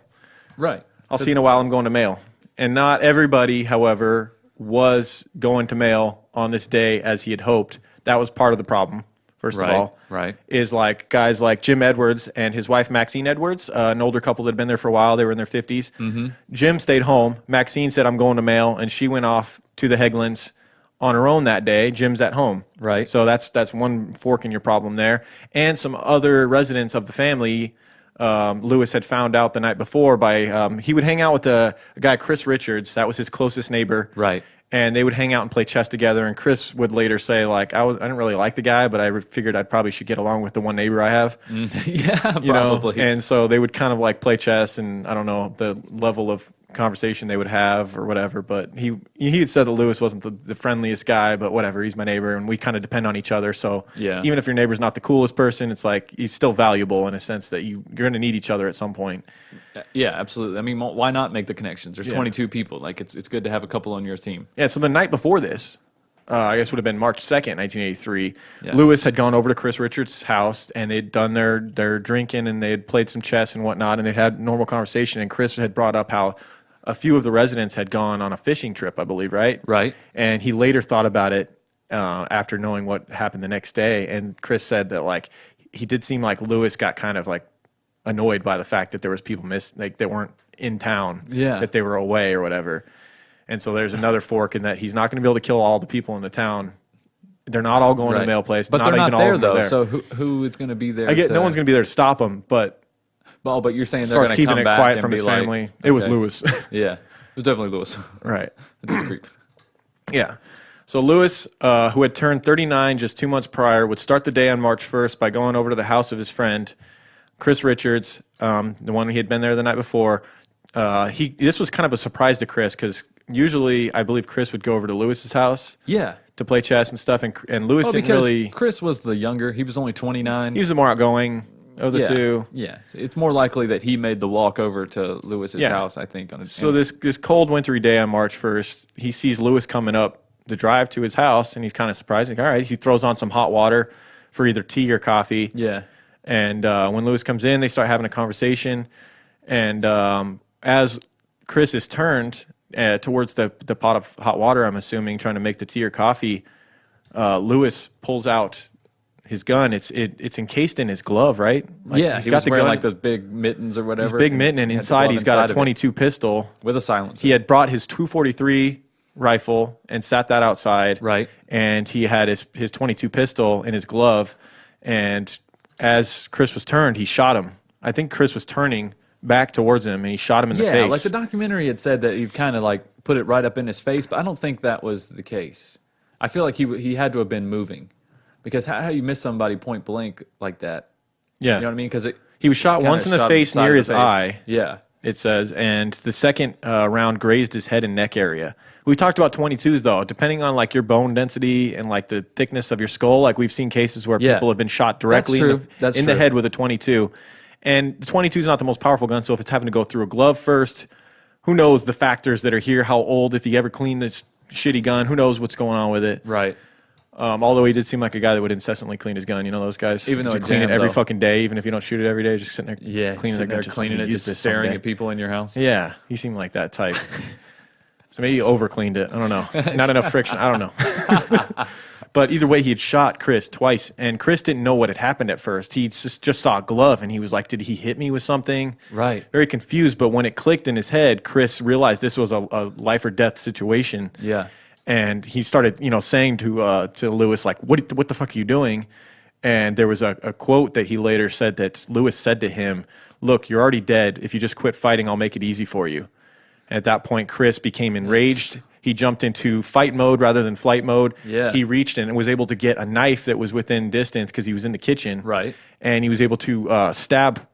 Right. I'll see you in a while, I'm going to mail. And not everybody, however, was going to mail on this day as he had hoped. That was part of the problem, first Right, of all. right. Is like guys like Jim Edwards and his wife Maxine Edwards, an older couple that had been there for a while. They were in their 50s. Mm-hmm. Jim stayed home. Maxine said, I'm going to mail. And she went off to the Heglins on her own that day. Jim's at home. Right. So that's one fork in your problem there. And some other residents of the family, Lewis had found out the night before by he would hang out with a guy, Chris Richards. That was his closest neighbor. Right. And they would hang out and play chess together. And Chris would later say, like, I didn't really like the guy, but I figured I probably should get along with the one neighbor I have. Yeah, You know? probably. And so they would kind of like play chess, and I don't know the level of conversation they would have or whatever. But he had said that Lewis wasn't the friendliest guy, but whatever. He's my neighbor, and we kind of depend on each other. So Yeah. even if your neighbor's not the coolest person, it's like he's still valuable in a sense that you're going to need each other at some point. Yeah, absolutely. I mean, why not make the connections? There's Yeah. 22 people. Like, it's good to have a couple on your team. Yeah, so the night before this, I guess would have been March 2nd, 1983, Yeah. Lewis had gone over to Chris Richards' house, and they'd done their drinking, and they had played some chess and whatnot, and they had normal conversation, and Chris had brought up how a few of the residents had gone on a fishing trip, I believe, right? Right. And he later thought about it after knowing what happened the next day, and Chris said that, like, he did seem like Lewis got kind of, like, annoyed by the fact that there was people like they weren't in town, Yeah. that they were away or whatever. And so there's another fork in that he's not going to be able to kill all the people in the town. They're not all going to the Right. mail place. But they're not even all there, of them are though. there. So who is going to be there? I get no one's going to be there to stop him. But Well, but you're saying as they're far as going to keeping come it back quiet and from be his like, family, it was okay. Lewis. Yeah, it was definitely Lewis. Right. That's a creep. Yeah. So Lewis, who had turned 39 just 2 months prior, would start the day on March 1st by going over to the house of his friend, Chris Richards, the one he had been there the night before. This was kind of a surprise to Chris because usually I believe Chris would go over to Lewis's house Yeah. to play chess and stuff, and Lewis Well, didn't because really. Chris was the younger. He was only 29. He was the more outgoing. of the two. Yeah, it's more likely that he made the walk over to Lewis's house, I think. So this cold, wintry day on March 1st, he sees Lewis coming up the drive to his house, and he's kind of surprised. Like, all right, he throws on some hot water for either tea or coffee. Yeah. And when Lewis comes in, they start having a conversation. And as Chris is turned towards the pot of hot water, I'm assuming, trying to make the tea or coffee, Lewis pulls out his gun. It's encased in his glove, right? Like, yeah, he's he got was the wearing gun, like those big mittens or whatever. his big mitten, and had the inside glove he's got inside a of it .22 pistol. with a silencer. He had brought his .243 rifle and sat that outside. Right. And he had his .22 pistol in his glove. And as Chris was turned, he shot him. I think Chris was turning back towards him, and he shot him in the face. Yeah, like the documentary had said that he kind of like put it right up in his face, but I don't think that was the case. I feel like he had to have been moving, because how you miss somebody point blank like that? Yeah. You know what I mean? Because He was shot once in the face near his eye. Yeah. It says, and the second round grazed his head and neck area. We talked about 22s though, depending on like your bone density and like the thickness of your skull. Like we've seen cases where people have been shot directly in the head with a 22. And the 22 is not the most powerful gun, so if it's having to go through a glove first, who knows the factors that are here, how old, if he ever cleaned this shitty gun, who knows what's going on with it. Right. Although he did seem like a guy that would incessantly clean his gun. You know those guys? Even though just it clean it jammed, every though. fucking day, even if you don't shoot it every day, just sitting there Yeah, cleaning sitting the gun. there cleaning it, just staring at people in your house. Yeah, he seemed like that type. So maybe he over cleaned it. I don't know. Not enough friction. I don't know. But either way, he had shot Chris twice, and Chris didn't know what had happened at first. He just saw a glove, and he was like, did he hit me with something? Right. Very confused, but when it clicked in his head, Chris realized this was a life or death situation. Yeah. And he started, saying to Lewis, like, what the fuck are you doing? And there was a quote that he later said that Lewis said to him, look, you're already dead. If you just quit fighting, I'll make it easy for you. And at that point, Chris became enraged. He jumped into fight mode rather than flight mode. Yeah. He reached and was able to get a knife that was within distance because he was in the kitchen. Right. And he was able to stab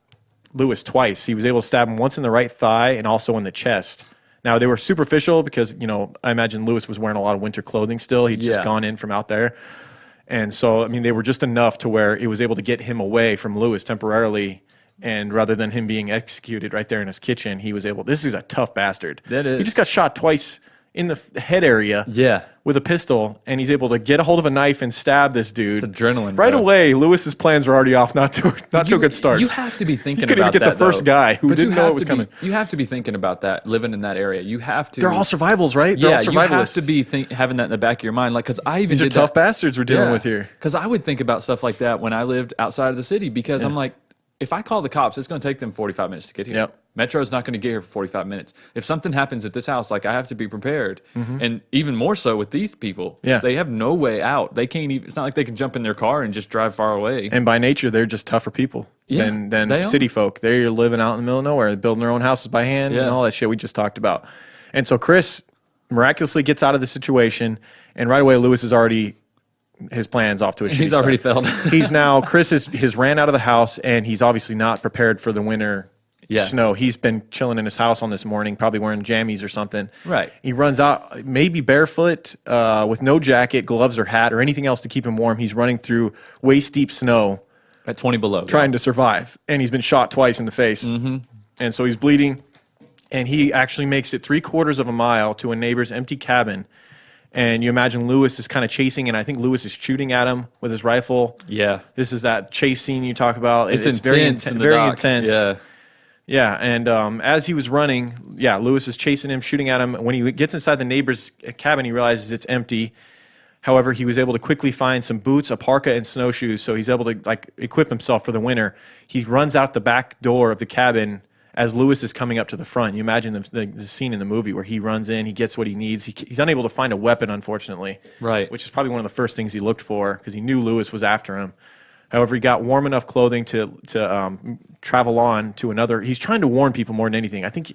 Lewis twice. He was able to stab him once in the right thigh and also in the chest. Now, they were superficial because, I imagine Lewis was wearing a lot of winter clothing still. He'd just gone in from out there. And so, they were just enough to where it was able to get him away from Lewis temporarily. And rather than him being executed right there in his kitchen, he was able. This is a tough bastard. That is. He just got shot twice in the head area. Yeah. With a pistol, and he's able to get a hold of a knife and stab this dude. It's adrenaline, right bro. away. Lewis's plans were already off. Not to a good start. You have to be thinking couldn't about even get that, the first though. guy who But didn't you know have it was to be- coming. You have to be thinking about that, living in that area. You have to. They're all survivals, right? They're all Yeah, you have survivalists. to be having that in the back of your mind. Like, because I even These are did tough that. bastards we're dealing with here. Because I would think about stuff like that when I lived outside of the city, because I'm like, if I call the cops, it's going to take them 45 minutes to get here. Yep. Metro's not going to get here for 45 minutes. If something happens at this house, like, I have to be prepared. And even more so with these people. Yeah. They have no way out. They can't even, it's not like they can jump in their car and just drive far away. And by nature, they're just tougher people Yeah, than they are. city folk. They're living out in the middle of nowhere, building their own houses by hand and Yeah. all that shit we just talked about. And so Chris miraculously gets out of the situation, and right away Lewis is already his plans off to a shitty He's start. already failed. He's now Chris has ran out of the house, and he's obviously not prepared for the winter snow. He's been chilling in his house on this morning, probably wearing jammies or something. Right. He runs out, maybe barefoot, with no jacket, gloves, or hat, or anything else to keep him warm. He's running through waist deep snow, At 20 below. trying to survive, and he's been shot twice in the face. And so he's bleeding, and he actually makes it 3/4 of a mile to a neighbor's empty cabin. And you imagine Lewis is kind of chasing, and I think Lewis is shooting at him with his rifle. Yeah. This is that chase scene you talk about. It's very intense in the very dock. intense. Yeah. Yeah, and as he was running, Lewis is chasing him, shooting at him. When he gets inside the neighbor's cabin, he realizes it's empty. However, he was able to quickly find some boots, a parka, and snowshoes, so he's able to equip himself for the winter. He runs out the back door of the cabin as Lewis is coming up to the front. You imagine the scene in the movie where he runs in, he gets what he needs. He's unable to find a weapon, unfortunately. Right. Which is probably one of the first things he looked for because he knew Lewis was after him. However, he got warm enough clothing to travel on to another. He's trying to warn people more than anything. I think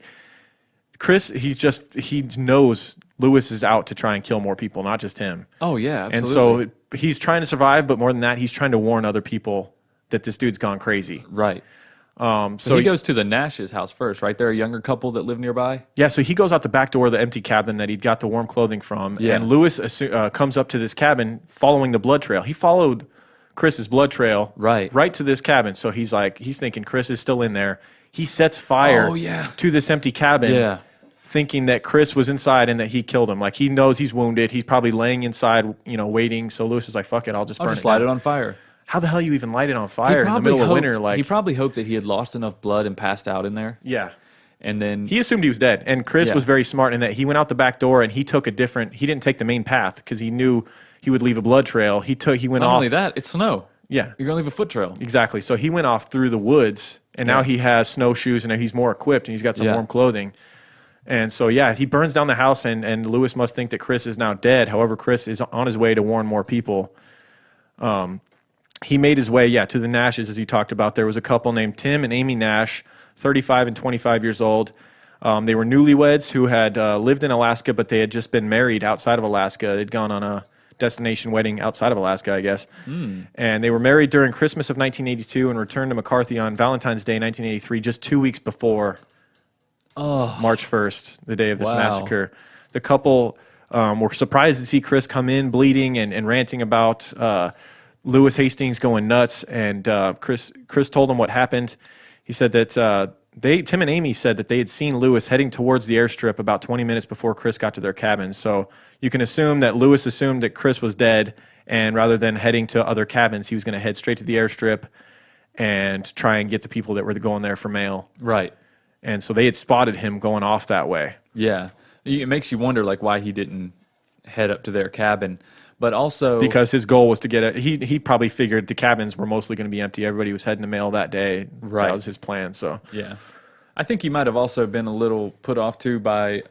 Chris, he knows Lewis is out to try and kill more people, not just him. Oh, yeah, absolutely. And so he's trying to survive, but more than that, he's trying to warn other people that this dude's gone crazy. Right. So he goes to the Nash's house first, right? They're a younger couple that live nearby. Yeah, so he goes out the back door of the empty cabin that he'd got the warm clothing from, Yeah. and Lewis comes up to this cabin following the blood trail. He followed Chris's blood trail Right. to this cabin. So he's thinking Chris is still in there. He sets fire to this empty cabin, thinking that Chris was inside and that he killed him. Like, he knows he's wounded. He's probably laying inside, waiting. So Lewis is like, fuck it, I'll just light it down. on fire. How the hell you even light it on fire in the middle of winter? Like, he probably hoped that he had lost enough blood and passed out in there. yeah. And then He assumed he was dead. And Chris was very smart in that he went out the back door and he didn't take the main path because he knew he would leave a blood trail. He went not off. only that, it's snow. Yeah. You're gonna leave a foot trail. Exactly. So he went off through the woods, and now he has snowshoes, and he's more equipped, and he's got some warm clothing. And so, he burns down the house, and Lewis must think that Chris is now dead. However, Chris is on his way to warn more people. He made his way, to the Nashes, as you talked about. There was a couple named Tim and Amy Nash, 35 and 25 years old. They were newlyweds who had lived in Alaska, but they had just been married outside of Alaska. They'd gone on a destination wedding outside of Alaska, I guess. And they were married during Christmas of 1982 and returned to McCarthy on Valentine's Day 1983, just 2 weeks before March 1st, the day of this massacre. The couple were surprised to see Chris come in bleeding and ranting about Lewis Hastings going nuts. And Chris told them what happened. He said that Tim and Amy said that they had seen Lewis heading towards the airstrip about 20 minutes before Chris got to their cabin. So you can assume that Lewis assumed that Chris was dead, and rather than heading to other cabins, he was going to head straight to the airstrip and try and get the people that were going there for mail. Right. And so they had spotted him going off that way. Yeah. It makes you wonder, like, why he didn't head up to their cabin. But also because his goal was to get he probably figured the cabins were mostly going to be empty. Everybody was heading to mail that day. Right. That was his plan. So yeah, I think he might have also been a little put off too by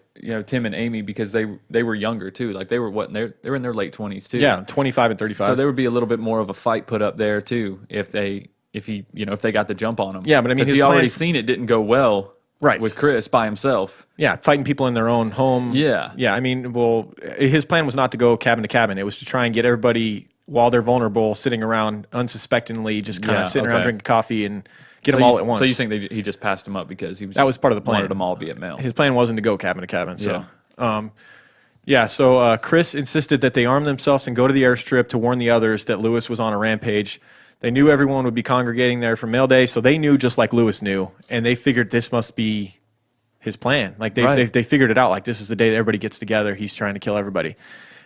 Tim and Amy because they were younger too. Like they were they were in their late 20s too. Yeah, 25 and 35. So there would be a little bit more of a fight put up there too if they got the jump on him. Yeah, but I mean, because his he already plans- seen it didn't go well. Right. With Chris by himself. Yeah, fighting people in their own home. Yeah. Yeah, I mean, well, his plan was not to go cabin to cabin. It was to try and get everybody, while they're vulnerable, sitting around unsuspectingly, just kind of sitting around drinking coffee and get them all at once. So you think he just passed them up because he was that was part of the plan. Wanted them all to be at mail. His plan wasn't to go cabin to cabin. So, so Chris insisted that they arm themselves and go to the airstrip to warn the others that Lewis was on a rampage. They knew everyone would be congregating there for mail day, so they knew just like Lewis knew, and they figured this must be his plan. Like they figured it out. Like, this is the day that everybody gets together. He's trying to kill everybody.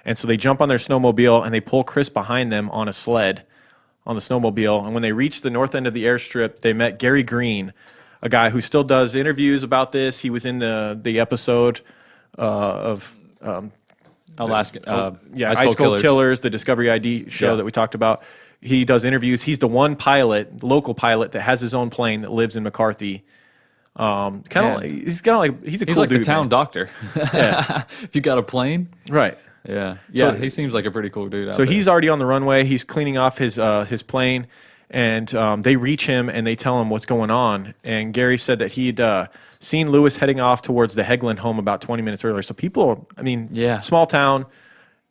And so they jump on their snowmobile and they pull Chris behind them on a sled on the snowmobile. And when they reached the north end of the airstrip, they met Gary Green, a guy who still does interviews about this. He was in the episode of Alaska. Ice Cold Killers, the Discovery ID show that we talked about. He does interviews. He's the one local pilot that has his own plane that lives in McCarthy. He's a He's cool like dude, the town man. doctor. If you got a plane. Right. Yeah. So- He seems like a pretty cool dude. So he's already on the runway. He's cleaning off his plane, and they reach him and they tell him what's going on. And Gary said that he'd seen Lewis heading off towards the Hegland home about 20 minutes earlier. So people, small town,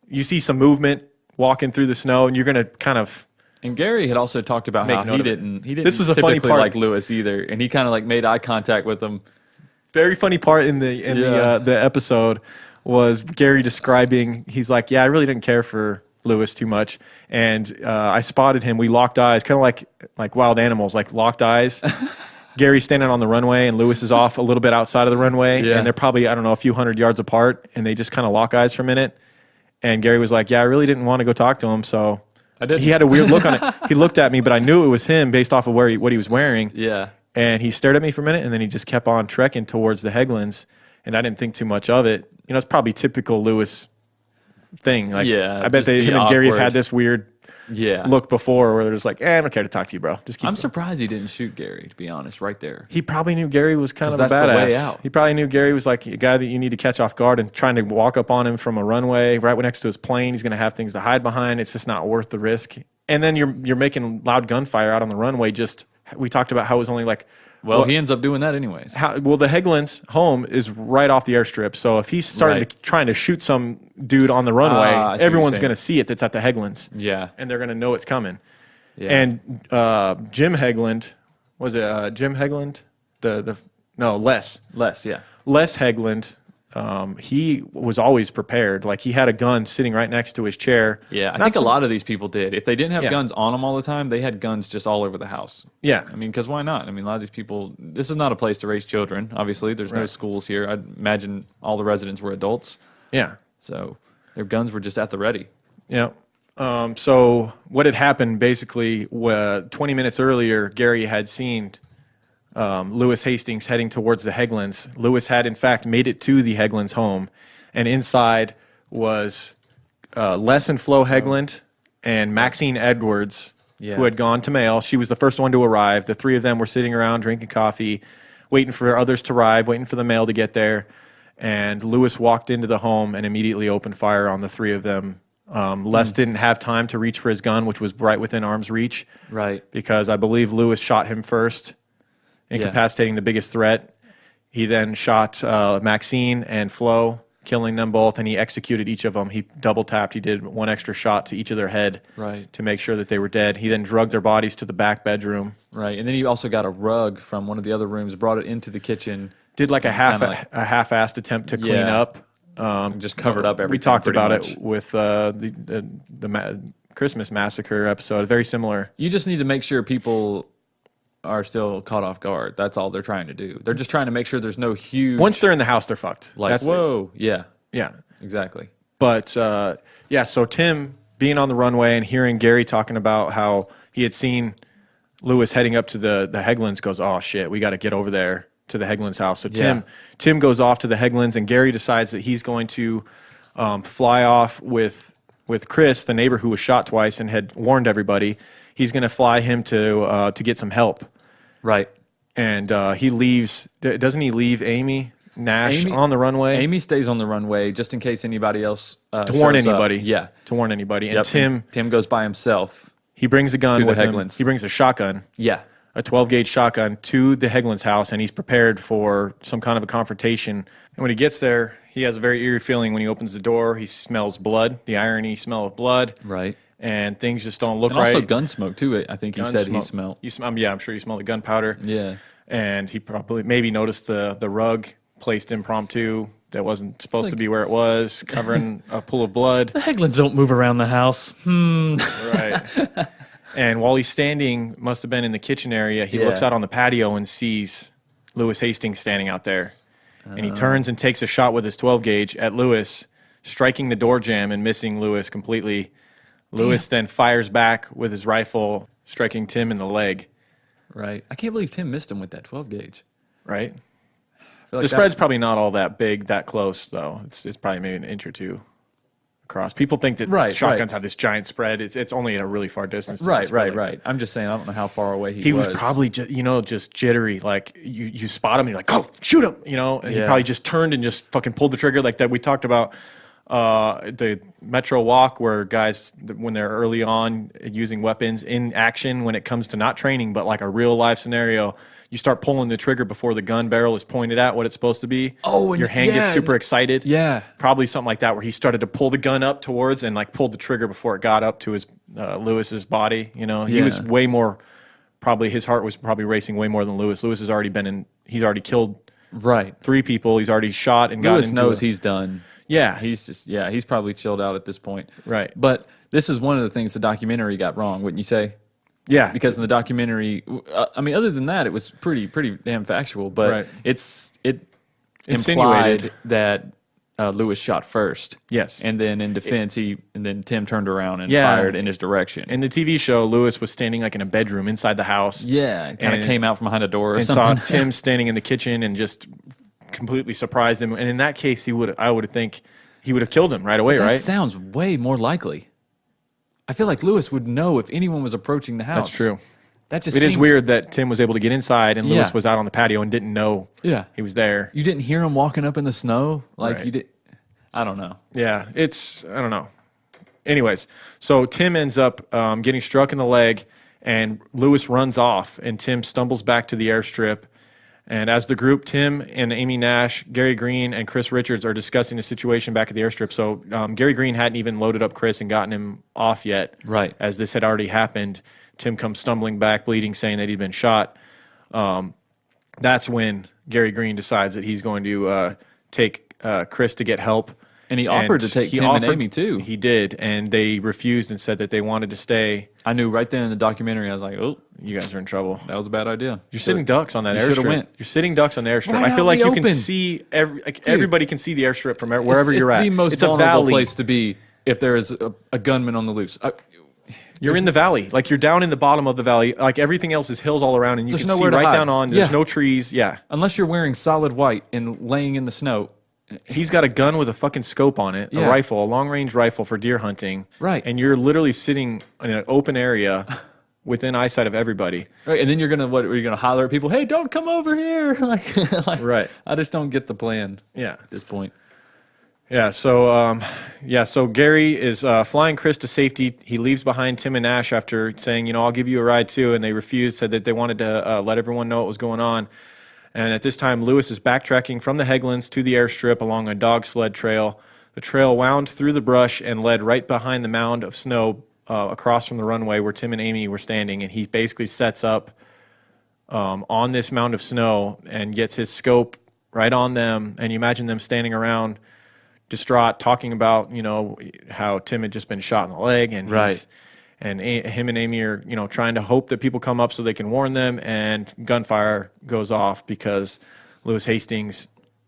you see some movement walking through the snow, and you're going to kind of. And Gary had also talked about how he didn't This is a funny typically part. like Lewis either, and he kind of like made eye contact with him. Very funny part in the episode was Gary describing. He's like, "Yeah, I really didn't care for Lewis too much, and I spotted him. We locked eyes, kind of like wild animals, like locked eyes." Gary's standing on the runway, and Lewis is off a little bit outside of the runway, and they're probably a few hundred yards apart, and they just kind of lock eyes for a minute. And Gary was like, "Yeah, I really didn't want to go talk to him, so." I didn't. He had a weird look on it. He looked at me, but I knew it was him based off of what he was wearing. Yeah. And he stared at me for a minute, and then he just kept on trekking towards the Heglands, and I didn't think too much of it. It's probably typical Lewis thing. Like, I bet him and Gary have had this weird look before where they're just like, I don't care to talk to you, bro. Just keep I'm going. surprised he didn't shoot Gary, to be honest, right there. He probably knew Gary was kind of a that's the badass. way out. He probably knew Gary was like a guy that you need to catch off guard, and trying to walk up on him from a runway right next to his plane. He's going to have things to hide behind. It's just not worth the risk. And then you're making loud gunfire out on the runway. We talked about how it was only like. Well, he ends up doing that anyways. The Hegland's home is right off the airstrip, so if he's trying to shoot some dude on the runway, everyone's going to see it that's at the Hegland's. Yeah. And they're going to know it's coming. Yeah. And Jim Hegland, was it Jim Hegland? Les. Les, yeah. Les Hegland he was always prepared. Like, he had a gun sitting right next to his chair. Yeah, I Not think a so- lot of these people did. If they didn't have Yeah. guns on them all the time, they had guns just all over the house. Yeah. I mean, because why not? I mean, a lot of these people, this is not a place to raise children, obviously. There's no Right. schools here. I'd imagine all the residents were adults. Yeah. So their guns were just at the ready. Yeah. So what had happened basically, 20 minutes earlier, Gary had seen Lewis Hastings heading towards the Heglands. Lewis had, in fact, made it to the Heglands home, and inside was Les and Flo Hegland and Maxine Edwards, Yeah. who had gone to mail. She was the first one to arrive. The three of them were sitting around drinking coffee, waiting for others to arrive, waiting for the mail to get there. And Lewis walked into the home and immediately opened fire on the three of them. Les didn't have time to reach for his gun, which was right within arm's reach, Right. because I believe Lewis shot him first, incapacitating the biggest threat. He then shot Maxine and Flo, killing them both, and he executed each of them. He double tapped. He did one extra shot to each of their head Right. to make sure that they were dead. He then drugged their bodies to the back bedroom. Right. And then he also got a rug from one of the other rooms, brought it into the kitchen, Did like a Kinda like- half-assed attempt to clean Yeah. up. and just covered up everything. We talked pretty about much. it with the Christmas Massacre episode. Very similar. You just need to make sure people are still caught off guard. That's all they're trying to do. They're just trying to make sure there's no huge. Once they're in the house, they're fucked. like, That's it. whoa, yeah, Yeah. exactly. But yeah, so Tim being on the runway and hearing Gary talking about how he had seen Lewis heading up to the Heglands, goes, oh shit, we got to get over there to the Heglands house. So Tim goes off to the Heglands, and Gary decides that he's going to fly off with Chris, the neighbor who was shot twice and had warned everybody. He's going to fly him to get some help. Right. And he leaves. Doesn't he leave Amy Nash Amy- on the runway? Amy stays on the runway just in case anybody else to warn shows up. anybody. Yeah. To warn anybody. And Yep. Tim goes by himself. he brings a gun To the with him. Heglands. He brings a shotgun. Yeah. A 12-gauge shotgun to the Heglands house, and he's prepared for some kind of a confrontation. And when he gets there, he has a very eerie feeling when he opens the door. He smells blood, the irony smell of blood, Right. and things just don't look And right. also gun smoke too. I think he Gun said smoke. he smelled. Yeah, I'm sure you smell the gunpowder. Yeah. And he probably maybe noticed the rug placed impromptu that wasn't supposed to be where it was, covering a pool of blood. The Heglands don't move around the house. Right. And while he's standing, must have been in the kitchen area, he looks Yeah. out on the patio and sees Lewis Hastings standing out there. And he turns and takes a shot with his 12 gauge at Lewis, striking the door jamb and missing Lewis completely. Lewis then fires back with his rifle, striking Tim in the leg. Right. I can't believe Tim missed him with that 12 gauge. Right? I feel like The spread's probably not all that big, that close, though. It's probably maybe an inch or two across. People think that Right, shotguns right. have this giant spread. It's only at a really far distance. Right, It's right, really- right. I'm just saying, I don't know how far away He was probably just jittery. Like you spot him, and you're like, "Oh, shoot him!" And he Yeah. probably just turned and just fucking pulled the trigger like that. We talked about the Metro Walk, where guys, when they're early on using weapons in action, when it comes to not training but like a real life scenario, you start pulling the trigger before the gun barrel is pointed at what it's supposed to be. Oh, and your hand gets yeah, super excited. yeah. Probably something like that, where he started to pull the gun up towards and like pulled the trigger before it got up to his Lewis's body. He was Yeah. way more. Probably his heart was probably racing way more than Lewis. Lewis has already been in. He's already killed Right. 3 people. He's already shot and Lewis gotten into knows he's done. Yeah. He's probably chilled out at this point. Right. But this is one of the things the documentary got wrong, wouldn't you say? Yeah. Because in the documentary, I mean, other than that, it was pretty damn factual. But Right. it Insinuated. implied that Lewis shot first. Yes. And then in defense, and then Tim turned around and Yeah. fired in his direction. in the TV show, Lewis was standing like in a bedroom inside the house. yeah, kind And- of came out from behind a door or and something. saw Tim standing in the kitchen and just completely surprised him. And in that case, I would think he would have killed him right away, That right? sounds way more likely. I feel like Lewis would know if anyone was approaching the house. That's true. That just It is seems weird that Tim was able to get inside and Lewis Yeah. was out on the patio and didn't know Yeah. he was there. You didn't hear him walking up in the snow like Right. you did. I don't know. Yeah, I don't know. Anyways, so Tim ends up getting struck in the leg, and Lewis runs off, and Tim stumbles back to the airstrip. And as the group, Tim and Amy Nash, Gary Green, and Chris Richards are discussing the situation back at the airstrip. So Gary Green hadn't even loaded up Chris and gotten him off yet. Right. As this had already happened. Tim comes stumbling back, bleeding, saying that he'd been shot. That's when Gary Green decides that he's going to take Chris to get help. And he offered to take Tim and Amy, too. He did, and they refused and said that they wanted to stay. I knew right then in the documentary, I was like, oh, You guys are in trouble. that was a bad idea. You're sitting ducks on that you shoulda airstrip. went. You're sitting ducks on the airstrip. Right I feel out like in you the can open. see everybody can see the airstrip from wherever you're at. It's the most it's a vulnerable valley. place to be if there is a gunman on the loose. You're in the valley. Like you're down in the bottom of the valley. Like everything else is hills all around, and you There's can see nowhere to right hide. down on. There's Yeah. no trees. Yeah. Unless you're wearing solid white and laying in the snow. He's got a gun with a fucking scope on it, Yeah. a rifle, a long-range rifle for deer hunting. Right. And you're literally sitting in an open area within eyesight of everybody. Right, and then you're gonna holler at people, "Hey, don't come over here!" like, Right. I just don't get the plan. Yeah. At this point. Yeah, so Gary is flying Chris to safety. He leaves behind Tim and Ash after saying, I'll give you a ride too, and they refused, said that they wanted to let everyone know what was going on. And at this time, Lewis is backtracking from the Heglins to the airstrip along a dog sled trail. The trail wound through the brush and led right behind the mound of snow across from the runway where Tim and Amy were standing, and he basically sets up on this mound of snow and gets his scope right on them, and you imagine them standing around distraught, talking about how Tim had just been shot in the leg, and him and Amy are trying to hope that people come up so they can warn them, and gunfire goes off because Lewis Hastings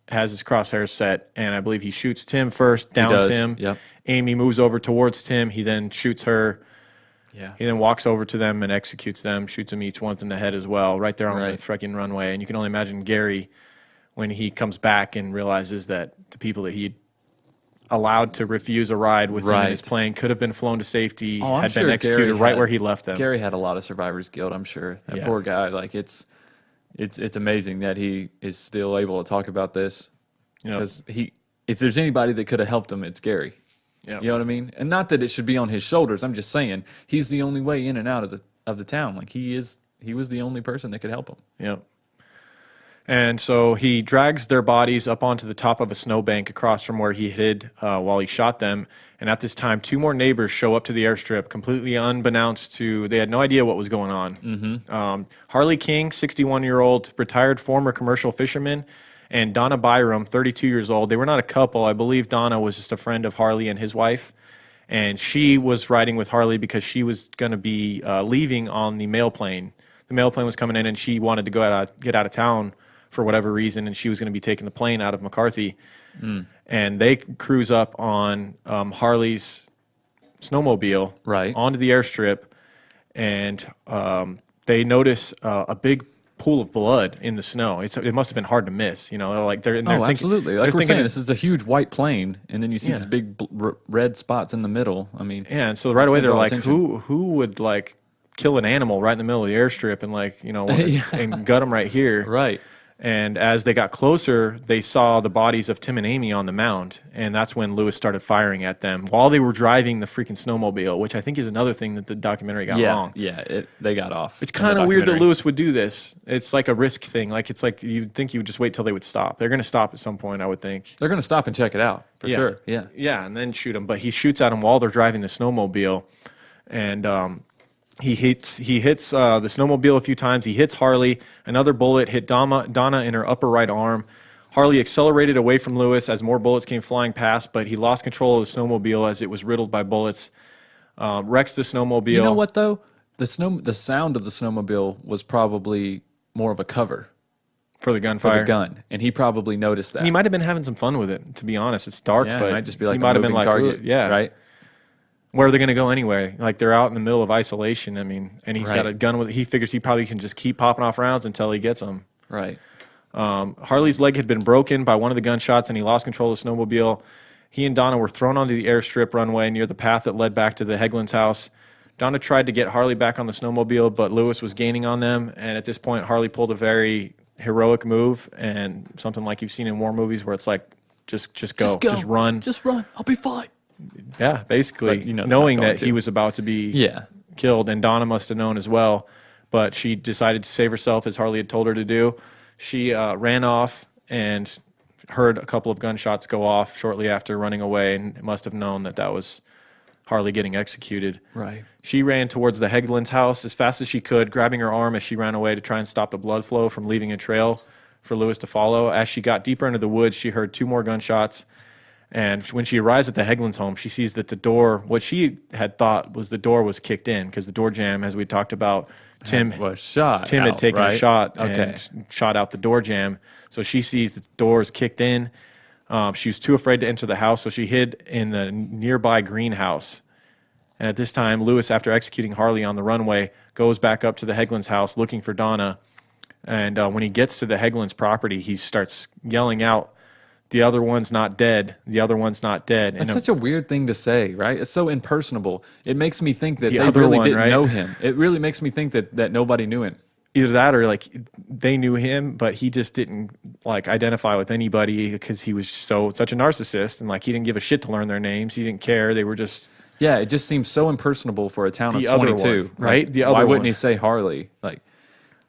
has his crosshairs set, and I believe he shoots Tim first, downs him. Yep. Amy moves over towards Tim. He then shoots her. Yeah. He then walks over to them and executes them, shoots them each once in the head as well, right there on the Right. freaking runway. And you can only imagine Gary when he comes back and realizes that the people that he allowed to refuse a ride with him in his Right. plane could have been flown to safety, Oh, I'm had sure been executed Gary right had- where he left them. Gary had a lot of survivor's guilt, I'm sure. That Yeah. poor guy. Like it's amazing that he is still able to talk about this because if there's anybody that could have helped him, it's Gary. Yep. You know what I mean? And not that it should be on his shoulders. I'm just saying he's the only way in and out of the town. Like he was the only person that could help him. Yep. And so he drags their bodies up onto the top of a snowbank across from where he hid while he shot them. And at this time, two more neighbors show up to the airstrip, completely unbeknownst to, they had no idea what was going on. Mm-hmm. Harley King, 61-year-old retired former commercial fisherman, and Donna Byram, 32 years old. They were not a couple. I believe Donna was just a friend of Harley and his wife. And she was riding with Harley because she was going to be leaving on the mail plane. The mail plane was coming in, and she wanted to get out of town for whatever reason, and she was going to be taking the plane out of McCarthy. And they cruise up on Harley's snowmobile Right. onto the airstrip, and they notice a big pool of blood in the snow. It must have been hard to miss, like they're thinking, Absolutely. Like they're we're thinking saying, it- this is a huge white plane, and then you see Yeah. these big red spots in the middle. I mean, Yeah, and so right away gonna they're draw like, attention. who would like kill an animal right in the middle of the airstrip and and gut them right here? right. And as they got closer, they saw the bodies of Tim and Amy on the mound, and that's when Lewis started firing at them while they were driving the freaking snowmobile, which I think is another thing that the documentary got wrong. Yeah, they got off. It's in the kind of weird that documentary. Lewis would do this. It's like a risk thing. Like it's like you'd think you would just wait till they would stop. They're going to stop at some point, I would think. They're going to stop and check it out for Yeah. sure. Yeah. Yeah, and then shoot him. But he shoots at him while they're driving the snowmobile, and he hits the snowmobile a few times. He hits Harley. Another bullet hit Donna in her upper right arm. Harley accelerated away from Lewis as more bullets came flying past, but he lost control of the snowmobile as it was riddled by bullets. Wrecks the snowmobile. You know what though? The sound of the snowmobile was probably more of a cover For the for gunfire. the gun, and he probably noticed that. He might have been having some fun with it, to be honest. It's dark, yeah, but it might just be like he a might have been moving like, target. "Ooh," yeah, Right. Where are they going to go anyway? Like they're out in the middle of isolation. I mean, and he's got Right. a gun with. He figures he probably can just keep popping off rounds until he gets them. Right. Harley's leg had been broken by one of the gunshots, and he lost control of the snowmobile. He and Donna were thrown onto the airstrip runway near the path that led back to the Heglin's house. Donna tried to get Harley back on the snowmobile, but Lewis was gaining on them. And at this point, Harley pulled a very heroic move, and something like you've seen in war movies, where it's like, just go, just run. Just run. I'll be fine. Yeah, basically, But, they're not knowing going that to. he was about to be Yeah. killed, and Donna must have known as well. But she decided to save herself, as Harley had told her to do. She ran off and heard a couple of gunshots go off shortly after running away, and must have known that that was Harley getting executed. Right. She ran towards the Heglin's house as fast as she could, grabbing her arm as she ran away to try and stop the blood flow from leaving a trail. for Lewis to follow. As she got deeper into the woods, she heard 2 more gunshots. And when she arrives at the Heglin's home, she sees that the door, what she had thought was the door was kicked in because the door jamb, as we talked about, Tim Was shot. Tim had out, taken right? a shot Okay. and shot out the door jamb. So she sees that the door is kicked in. She was too afraid to enter the house, so she hid in the nearby greenhouse. And at this time, Lewis, after executing Harley on the runway, goes back up to the Heglin's house looking for Donna. And when he gets to the Heglin's property, he starts yelling out, "The other one's not dead. The other one's not dead." That's And such a weird thing to say, right? It's so impersonable. It makes me think that The they other really one, didn't right? know him. It really makes me think that nobody knew him. either that or like they knew him, but he just didn't like identify with anybody because he was such a narcissist, and like he didn't give a shit to learn their names. He didn't care. They were just Yeah, it just seems so impersonable for a town of The other 22, one, right? Like, The why other wouldn't one. he say Harley? Like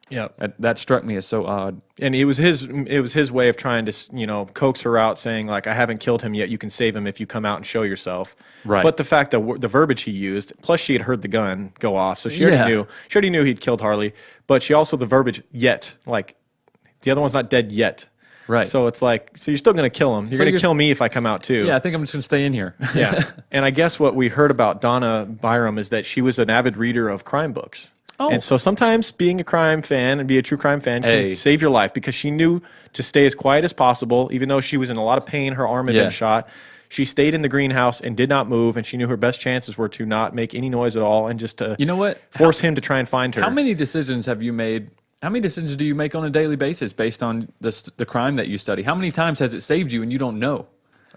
yeah. that struck me as so odd. And it was his way of trying to coax her out, saying like, "I haven't killed him yet. You can save him if you come out and show yourself." Right. But the fact that the verbiage he used, plus she had heard the gun go off, so she Yeah. already knew he'd killed Harley. But she also the verbiage yet, like the other one's not dead yet. Right. So it's like, so you're still going to kill him. You're So going to you're- kill me if I come out too. Yeah, I think I'm just gonna stay in here. Yeah. And I guess what we heard about Donna Byram is that she was an avid reader of crime books. Oh. And so sometimes being a crime fan and be a true crime fan Hey. can save your life, because she knew to stay as quiet as possible, even though she was in a lot of pain, her arm had Yeah. been shot. She stayed in the greenhouse and did not move, and she knew her best chances were to not make any noise at all and just to You know what? force him to try and find her. How many decisions have you made? How many decisions do you make on a daily basis based on the crime that you study? How many times has it saved you and you don't know?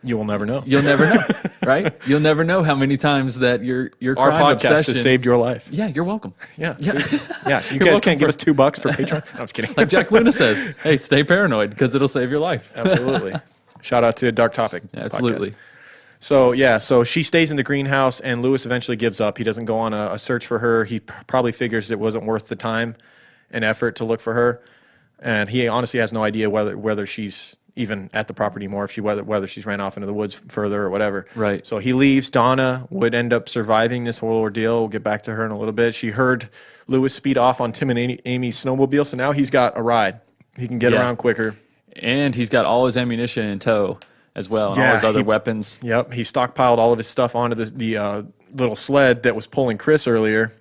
You will never know. You'll never know, right? You'll never know how many times that your Our crime podcast obsession has saved your life. Yeah, you're welcome. Yeah. Yeah. Yeah. You guys welcome can't give for- us $2 for Patreon? No, I'm just kidding. Like Jack Luna says, hey, stay paranoid because it'll save your life. Absolutely. Shout out to Dark Topic. Absolutely. podcast. So she stays in the greenhouse, and Lewis eventually gives up. He doesn't go on a search for her. He probably figures it wasn't worth the time and effort to look for her, and he honestly has no idea whether she's even at the property anymore, whether she's ran off into the woods further or whatever. Right. So he leaves. Donna would end up surviving this whole ordeal. We'll get back to her in a little bit. She heard Lewis speed off on Tim and Amy's snowmobile, so now he's got a ride. He can get Yeah. around quicker. And he's got all his ammunition in tow as well, and all Yeah, his other he- weapons. Yep, he stockpiled all of his stuff onto the little sled that was pulling Chris earlier.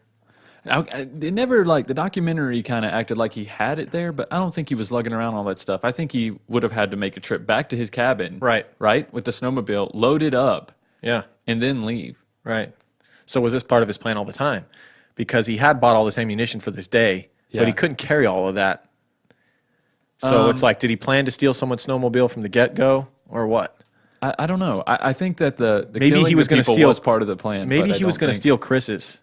It never, like, the documentary kind of acted like he had it there, but I don't think he was lugging around all that stuff. I think he would have had to make a trip back to his cabin. Right? With the snowmobile, load it up, Yeah, and then leave. right. So was this part of his plan all the time? Because he had bought all this ammunition for this day, Yeah. but he couldn't carry all of that. So it's like, did he plan to steal someone's snowmobile from the get-go, or what? I don't know. I think that the Maybe killing he was of going to people steal. was part of the plan. Maybe but I he was don't going to think- steal Chris's.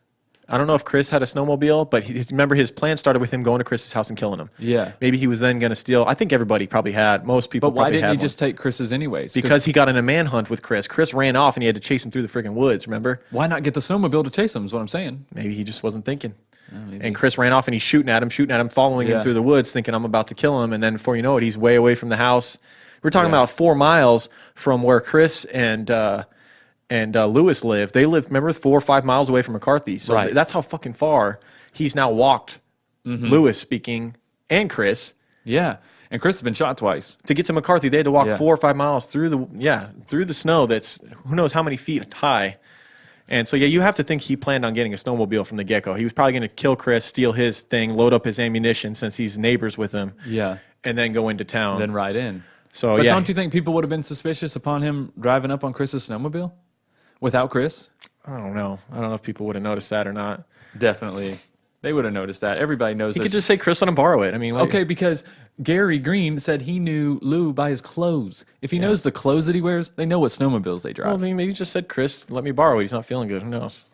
I don't know if Chris had a snowmobile, but remember his plan started with him going to Chris's house and killing him. Yeah. Maybe he was then going to steal. I think everybody probably had. Most people But why probably didn't had he one. just take Chris's anyways? Because he got in a manhunt with Chris. Chris ran off and he had to chase him through the friggin' woods, remember? why not get the snowmobile to chase him is what I'm saying. Maybe he just wasn't thinking. And Chris ran off and he's shooting at him, following him Yeah. through the woods, thinking I'm about to kill him. And then before you know it, he's way away from the house. We're talking Yeah. about 4 miles from where Chris and Lewis live. They live, remember, 4 or 5 miles away from McCarthy. So Right. that's how fucking far he's now walked, Lewis speaking, and Chris. Yeah. And Chris has been shot twice. To get to McCarthy, they had to walk Yeah. 4 or 5 miles through the snow that's who knows how many feet high. And so, yeah, you have to think he planned on getting a snowmobile from the get-go. He was probably going to kill Chris, steal his thing, load up his ammunition since he's neighbors with him, Yeah. and then go into town. Then ride in. So, But yeah. don't you think people would have been suspicious upon him driving up on Chris's snowmobile without Chris? I don't know. I don't know if people would have noticed that or not. Definitely. They would have noticed that. Everybody knows He this. could just say, Chris, let him borrow it. I mean, Okay, because Gary Green said he knew Lou by his clothes. If he knows the clothes that he wears, they know what snowmobiles they drive. well, I mean, maybe he just said, Chris, let me borrow it. He's not feeling good. Who knows?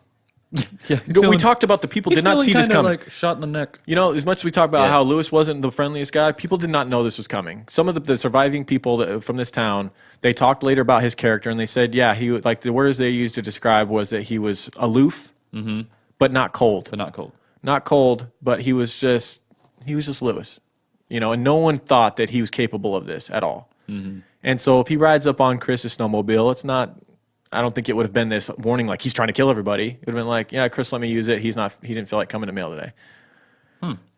yeah, We talked about the people did not see this coming. like shot in the neck. You know, as much as we talk about Yeah. how Lewis wasn't the friendliest guy, people did not know this was coming. Some of the surviving people from this town, they talked later about his character, and they said, yeah, like the words they used to describe was that he was aloof, but not cold. But not cold. Not cold, but he was just Lewis, and no one thought that he was capable of this at all. And so if he rides up on Chris's snowmobile, it's not. I don't think it would have been this warning like he's trying to kill everybody. It would have been like, yeah, Chris, let me use it. He didn't feel like coming to mail today.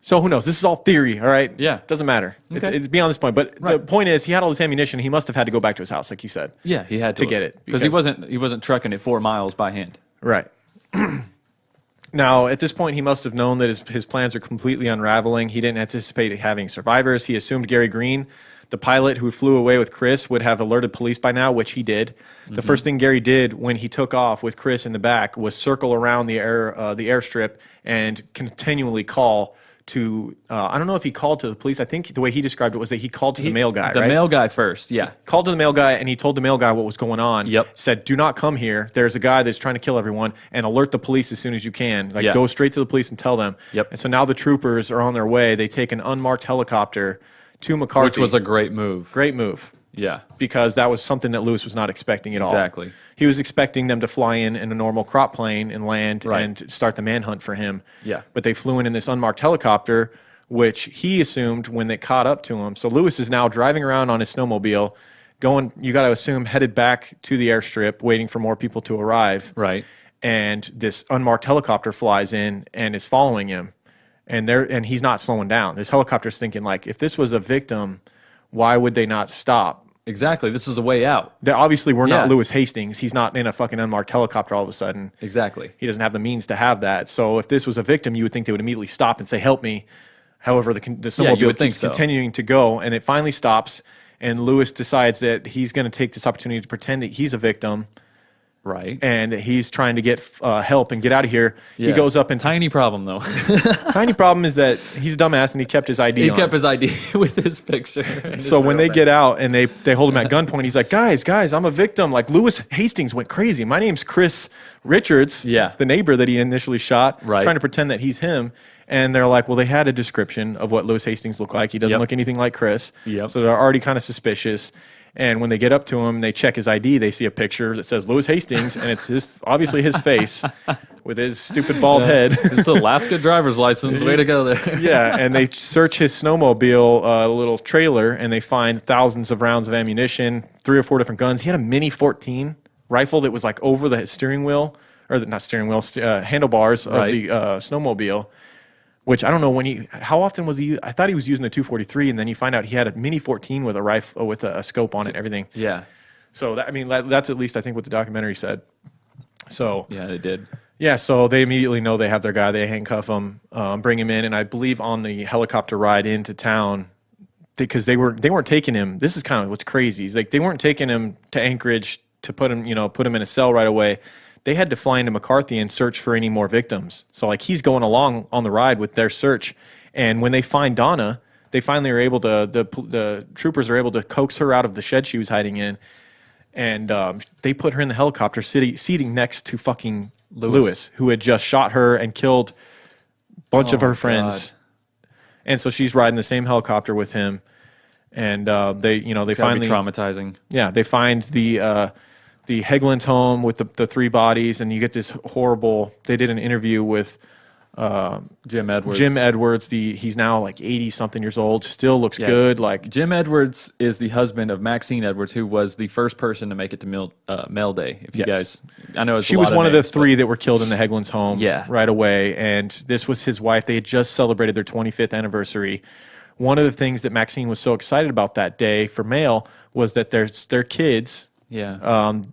So who knows? This is all theory, all right? Yeah. Doesn't matter. Okay. It's beyond this point. But the Right. point is, he had all this ammunition. He must have had to go back to his house, like you said. Yeah, he had To to get it, because he wasn't trucking it 4 miles by hand. Right. Now, at this point, he must have known that his plans are completely unraveling. He didn't anticipate having survivors. He assumed Gary Green, the pilot who flew away with Chris, would have alerted police by now, which he did. The first thing Gary did when he took off with Chris in the back was circle around the airstrip and continually call to, I don't know if he called to the police. I think the way he described it was that he called to the mail guy, The right? mail guy first, yeah. Called to the mail guy, and he told the mail guy what was going on. Yep. Said, do not come here. There's a guy that's trying to kill everyone, and alert the police as soon as you can. Like, Yeah. go straight to the police and tell them. Yep. And so now the troopers are on their way. They take an unmarked helicopter to McCarthy. Which was a great move. great move, Yeah. because that was something that Lewis was not expecting at all. Exactly. He was expecting them to fly in a normal crop plane and land Right. and start the manhunt for him. Yeah. But they flew in this unmarked helicopter, which he assumed when they caught up to him. So Lewis is now driving around on his snowmobile, going, you got to assume, headed back to the airstrip, waiting for more people to arrive. Right. And this unmarked helicopter flies in and is following him. And he's not slowing down. This helicopter's thinking, like, if this was a victim, why would they not stop? Exactly. This is a way out. They obviously, we're not Yeah. Lewis Hastings. He's not in a fucking unmarked helicopter all of a sudden. Exactly. He doesn't have the means to have that. So if this was a victim, you would think they would immediately stop and say, help me. However, the snowmobile would think keeps so. continuing to go, and it finally stops, and Lewis decides that he's going to take this opportunity to pretend that he's a victim, Right. and he's trying to get help and get out of here. He Yeah. goes up and Tiny problem, though. tiny problem is that he's a dumbass, and he kept his ID He on. kept his ID with his picture. and So his when real they name. get out and they hold him at gunpoint, he's like, guys, I'm a victim. Like, Lewis Hastings went crazy. My name's Chris Richards, Yeah. the neighbor that he initially shot, Right. trying to pretend that he's him. And they're like, well, they had a description of what Lewis Hastings looked like. He doesn't Yep. look anything like Chris. Yep. So they're already kind of suspicious. And when they get up to him, they check his ID. They see a picture that says Lewis Hastings, and it's obviously his face with his stupid bald head. It's Alaska driver's license. Way to go there. Yeah, and they search his snowmobile little trailer, and they find thousands of rounds of ammunition, 3 or 4 different guns. He had a Mini 14 rifle that was like over the steering wheel, or not steering wheel, handlebars of Right. the snowmobile. Which I don't know how often was he? I thought he was using the 243, and then you find out he had a Mini 14 with a rifle with a scope on it and everything. Yeah. So that's at least I think what the documentary said. So Yeah, they did. yeah, so they immediately know they have their guy. They handcuff him, bring him in, and I believe on the helicopter ride into town, because they weren't taking him. This is kind of what's crazy. Is like they weren't taking him to Anchorage to put him in a cell right away. They had to fly into McCarthy and search for any more victims. So like he's going along on the ride with their search, and when they find Donna, they finally are able to. The troopers are able to coax her out of the shed she was hiding in. And they put her in the helicopter, seating next to fucking Lewis, who had just shot her and killed a bunch of her friends. And so she's riding the same helicopter with him. And they It's gotta finally be traumatizing. yeah, they find the Heglin's home with the 3 bodies, and you get this horrible. They did an interview with Jim Edwards. Jim Edwards. He's now like 80 something years old, still looks good. Like Jim Edwards is the husband of Maxine Edwards, who was the first person to make it to Mail Day. If you Yes. guys, I know it's she a was lot one of the names, 3 that were killed in the Heglin's home Yeah. right away, and this was his wife. They had just celebrated their 25th anniversary. One of the things that Maxine was so excited about that day for Mail was that their kids, Yeah.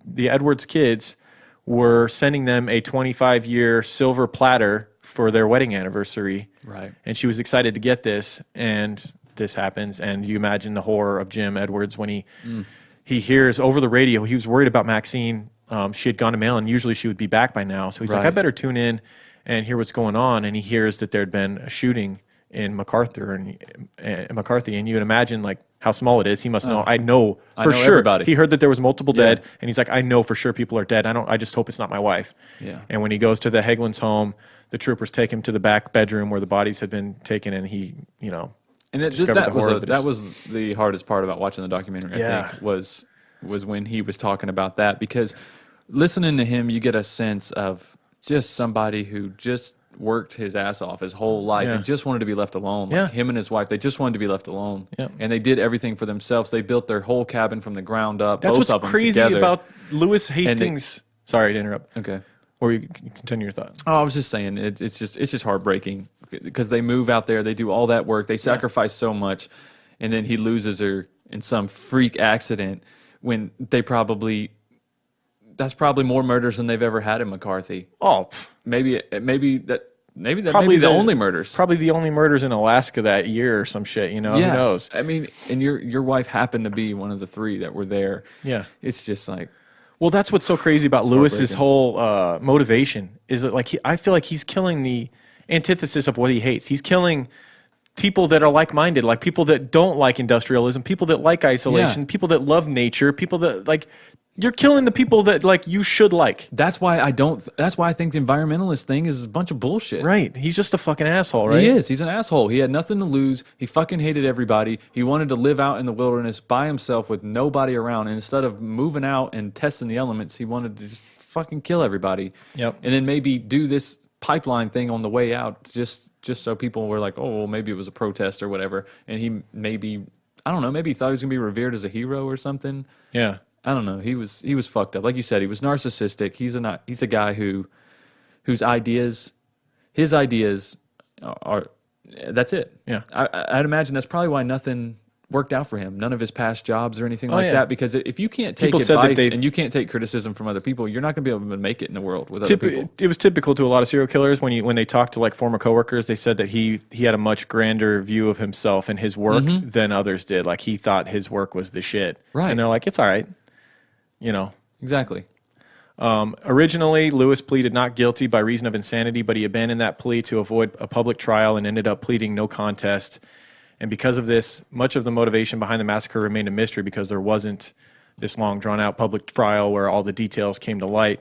the Edwards kids, were sending them a 25-year silver platter for their wedding anniversary. Right. And she was excited to get this, and this happens. And you imagine the horror of Jim Edwards when he hears over the radio. He was worried about Maxine. She had gone to Mail, and usually she would be back by now. So he's like, Right. I better tune in and hear what's going on. And he hears that there had been a shooting in McCarthy, and you would imagine like how small it is. He must know. I know for know sure. everybody. He heard that there was multiple Yeah. dead, and he's like, I know for sure people are dead. I just hope it's not my wife. Yeah. And when he goes to the Heglin's home, the troopers take him to the back bedroom where the bodies had been taken, and he, And discovered that the was horror of it. that was the hardest part about watching the documentary. Yeah. I think was when he was talking about that, because listening to him, you get a sense of just somebody who just worked his ass off his whole life Yeah. and just wanted to be left alone. Yeah. Like him and his wife, they just wanted to be left alone. Yeah. And they did everything for themselves. They built their whole cabin from the ground up. That's both what's of them crazy together. about Lewis Hastings. Sorry to interrupt. Okay. Or you continue your thought. Oh, I was just saying, it's just heartbreaking because they move out there, they do all that work, they sacrifice so much, and then he loses her in some freak accident when that's probably more murders than they've ever had in McCarthy. Oh, Maybe that may probably be the only murders. Probably the only murders in Alaska that year or some shit. You know, who knows? I mean, and your wife happened to be one of the 3 that were there. Yeah, it's just like, well, that's what's so crazy about Lewis's whole motivation is that like I feel like he's killing the antithesis of what he hates. He's killing people that are like-minded, like people that don't like industrialism, people that like isolation, people that love nature, people that like. You're killing the people that like you should like. That's why I think the environmentalist thing is a bunch of bullshit. Right. He's just a fucking asshole, right? He is. He's an asshole. He had nothing to lose. He fucking hated everybody. He wanted to live out in the wilderness by himself with nobody around. And instead of moving out and testing the elements, he wanted to just fucking kill everybody. Yep. And then maybe do this pipeline thing on the way out just so people were like, oh, well, maybe it was a protest or whatever. And he maybe, I don't know, maybe he thought he was going to be revered as a hero or something. Yeah. I don't know. He was fucked up. Like you said, he was narcissistic. He's a guy whose ideas, his ideas are that's it. Yeah. I'd imagine that's probably why nothing worked out for him. None of his past jobs or anything like that. Because if you can't take advice and you can't take criticism from other people, you're not going to be able to make it in the world with other people. It was typical to a lot of serial killers when they talked to like former coworkers. They said that he had a much grander view of himself and his work than others did. Like he thought his work was the shit. Right. And they're like, it's all right. You know. Exactly. Originally, Lewis pleaded not guilty by reason of insanity, but he abandoned that plea to avoid a public trial and ended up pleading no contest. And because of this, much of the motivation behind the massacre remained a mystery because there wasn't this long, drawn-out public trial where all the details came to light.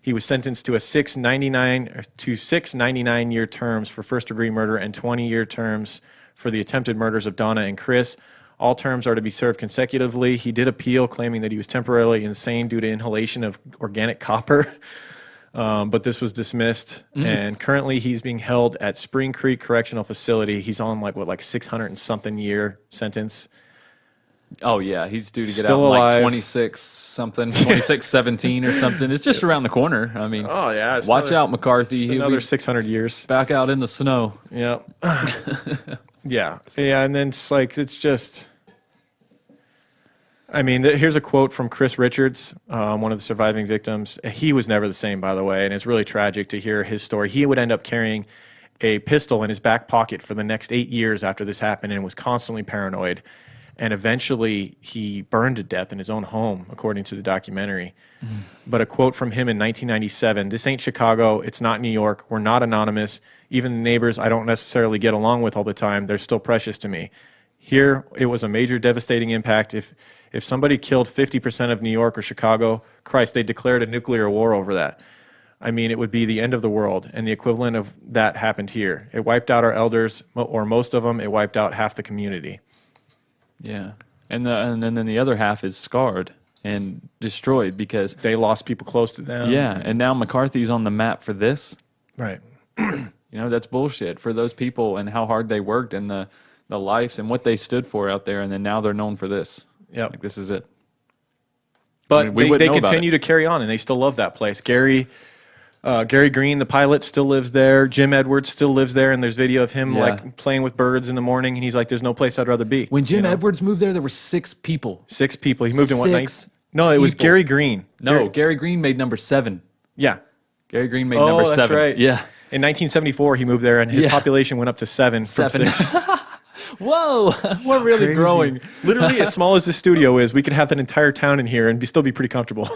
He was sentenced to 6 99-year terms for first-degree murder and 20-year terms for the attempted murders of Donna and Chris. All terms are to be served consecutively. He did appeal, claiming that he was temporarily insane due to inhalation of organic copper. But this was dismissed, and currently he's being held at Spring Creek Correctional Facility. He's on like 600 and something year sentence. Oh yeah, he's due to get Still out in alive. like 26-17 or something. It's just around the corner. I mean, Oh yeah, it's watch out, McCarthy. Just He'll another be 600 years. back out in the snow. Yeah. Yeah, and then it's just. I mean, here's a quote from Chris Richards, one of the surviving victims. He was never the same, by the way, and it's really tragic to hear his story. He would end up carrying a pistol in his back pocket for the next 8 years after this happened and was constantly paranoid. And eventually, he burned to death in his own home, according to the documentary. But a quote from him in 1997, "This ain't Chicago. It's not New York. We're not anonymous. Even the neighbors I don't necessarily get along with all the time, they're still precious to me. Here, it was a major devastating impact. If somebody killed 50% of New York or Chicago, Christ, they declared a nuclear war over that. I mean, it would be the end of the world, and the equivalent of that happened here. It wiped out our elders, or most of them. It wiped out half the community." Yeah, and then the other half is scarred and destroyed because They lost people close to them. yeah, and now McCarthy's on the map for this. Right. You know, that's bullshit for those people and how hard they worked and the lives and what they stood for out there, and then now they're known for this. Yep. Like, this is it. But I mean, we they wouldn't know about continue to carry on, and they still love that place. Gary Green, the pilot, still lives there. Jim Edwards still lives there, and there's video of him like playing with birds in the morning, and he's like, "There's no place I'd rather be." When Jim Edwards moved there were 6 people. 6 people. He moved in what night? Six No, it was people. Gary Green. No, Gary Green made number 7. Yeah. Gary Green made Oh, number that's 7. right. Yeah. In 1974, he moved there, and his Yeah. population went up to 7 from 7. 6. Whoa, we're really Crazy. growing. Literally, as small as this studio is, we could have that entire town in here and still be pretty comfortable.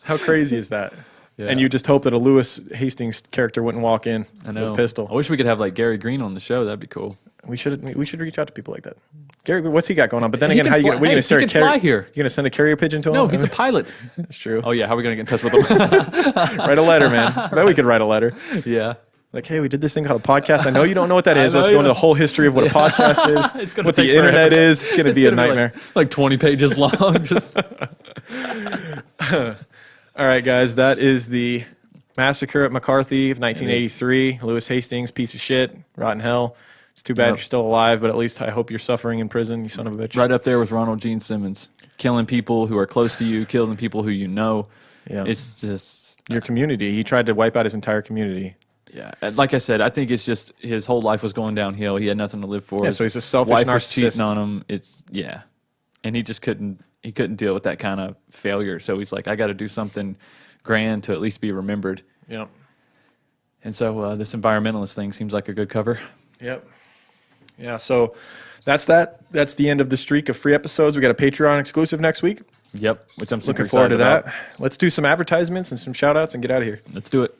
How crazy is that? Yeah. And you just hope that a Lewis Hastings character wouldn't walk in I know. with a pistol. I wish we could have like Gary Green on the show. That'd be cool. We should reach out to people like that. Gary, what's he got going on? But then He again, can how you fly- gonna, what are you hey, gonna start he can fly here. You gonna send a carrier pigeon to him? No, he's a pilot. That's true. Oh yeah, how are we gonna get in touch with him? Write a letter, man. I bet we could write a letter. Yeah. Like, hey, we did this thing called a podcast. I know you don't know what that is. I know Let's you go into the don't. whole history of what a podcast is, It's gonna what take the internet forever. is. It's gonna be a nightmare. Like 20 pages long. Just All right, guys, that is the massacre at McCarthy of 1983. Lewis Hastings, piece of shit, rotten hell. It's too bad Yep. you're still alive, but at least I hope you're suffering in prison, you son of a bitch. right up there with Ronald Gene Simmons, killing people who are close to you, killing people who you know. Yeah. It's just Your community. He tried to wipe out his entire community. Yeah, and like I said, I think it's just his whole life was going downhill. He had nothing to live for. Yeah, His so he's a selfish wife was narcissist. cheating on him. And he just couldn't deal with that kind of failure. So he's like, I got to do something grand to at least be remembered. Yep. And so this environmentalist thing seems like a good cover. Yep. Yeah, so that's that. That's the end of the streak of free episodes. We got a Patreon exclusive next week. Yep, which I'm super Looking forward to excited that. about. Let's do some advertisements and some shout outs and get out of here. Let's do it.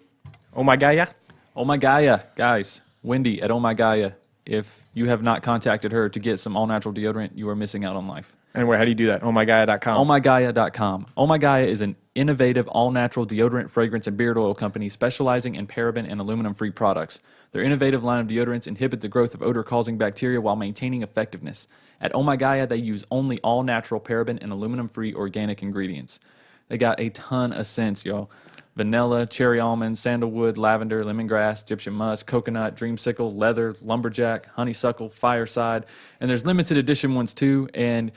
Oh my Gaia. Oh my Gaia, guys. Wendy at Oh my Gaia. If you have not contacted her to get some all natural deodorant, you are missing out on life. And how do you do that? ohmygaia.com. ohmygaia.com. Oh my Gaia is an innovative all-natural deodorant, fragrance, and beard oil company specializing in paraben and aluminum-free products. Their innovative line of deodorants inhibit the growth of odor-causing bacteria while maintaining effectiveness. At Oh my Gaia, they use only all-natural paraben and aluminum-free organic ingredients. They got a ton of scents, y'all. Vanilla, cherry almond, sandalwood, lavender, lemongrass, Egyptian musk, coconut, dreamsicle, leather, lumberjack, honeysuckle, fireside, and there's limited edition ones too. And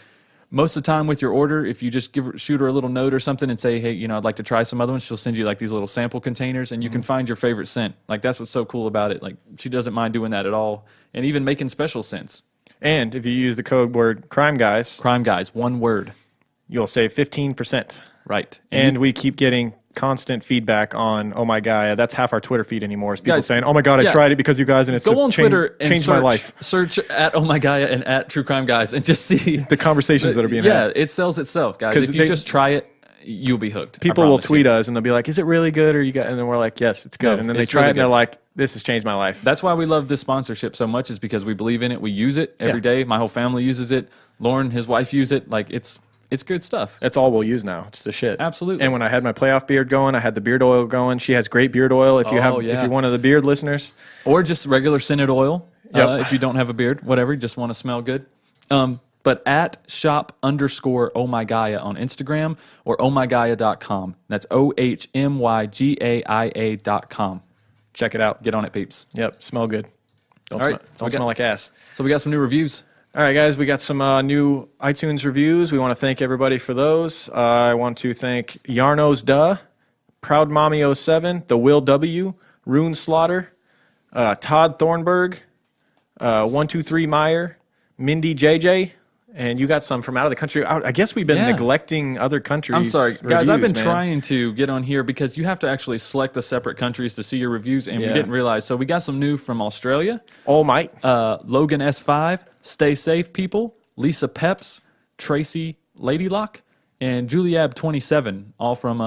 most of the time with your order, if you just shoot her a little note or something and say, hey, I'd like to try some other ones, she'll send you like these little sample containers and you can find your favorite scent. Like that's what's so cool about it. Like she doesn't mind doing that at all, and even making special scents. And if you use the code word Crime Guys, one word. you'll save 15%. Right. And we keep getting constant feedback on Oh my Gaia. That's half our Twitter feed anymore. Is people Guys, saying, "Oh my God, I yeah. tried it because you guys," and it's Go on Twitter and changed my life. search at Oh My Gaia and at True Crime Guys and just see The conversations that are being Yeah, had. it sells itself, guys. 'Cause If you they- just try it, you'll be hooked. People will tweet us and they'll be like, "Is it really good?" Or you got, and then we're like, "Yes, it's good." No, and then they it's try really it and they're good. like, "This has changed my life." That's why we love this sponsorship so much, is because we believe in it. We use it every Yeah. day. My whole family uses it. Lauren, his wife, use it. Like it's good stuff. That's all we'll use now. It's the shit. Absolutely. And when I had my playoff beard going, I had the beard oil going. She has great beard oil. If you Oh, if yeah. you're one of the beard listeners, Or just regular scented oil. Yep. If you don't have a beard, whatever, you just want to smell good. But at shop_ohmygaia on Instagram or ohmygaia.com. That's OHMYGAIA.com. check it out. Get on it, peeps. Yep, smell good. Don't, All right, smell, so don't we got- smell like ass. So we got some new reviews. All right, guys, we got some new iTunes reviews. We want to thank everybody for those. I want to thank Yarno's Duh, Proud Mommy 07, The Will W, Rune Slaughter, Todd Thornburg, 123 Meyer, Mindy JJ, and you got some from out of the country. I guess we've been Yeah. neglecting other countries. I'm sorry, guys. I've been reviews, man. trying to get on here because you have to actually select the separate countries to see your reviews, and Yeah. we didn't realize. So we got some new from Australia. All might. Logan S5, Stay Safe People, Lisa Peps, Tracy Ladylock, and Juliab 27, all from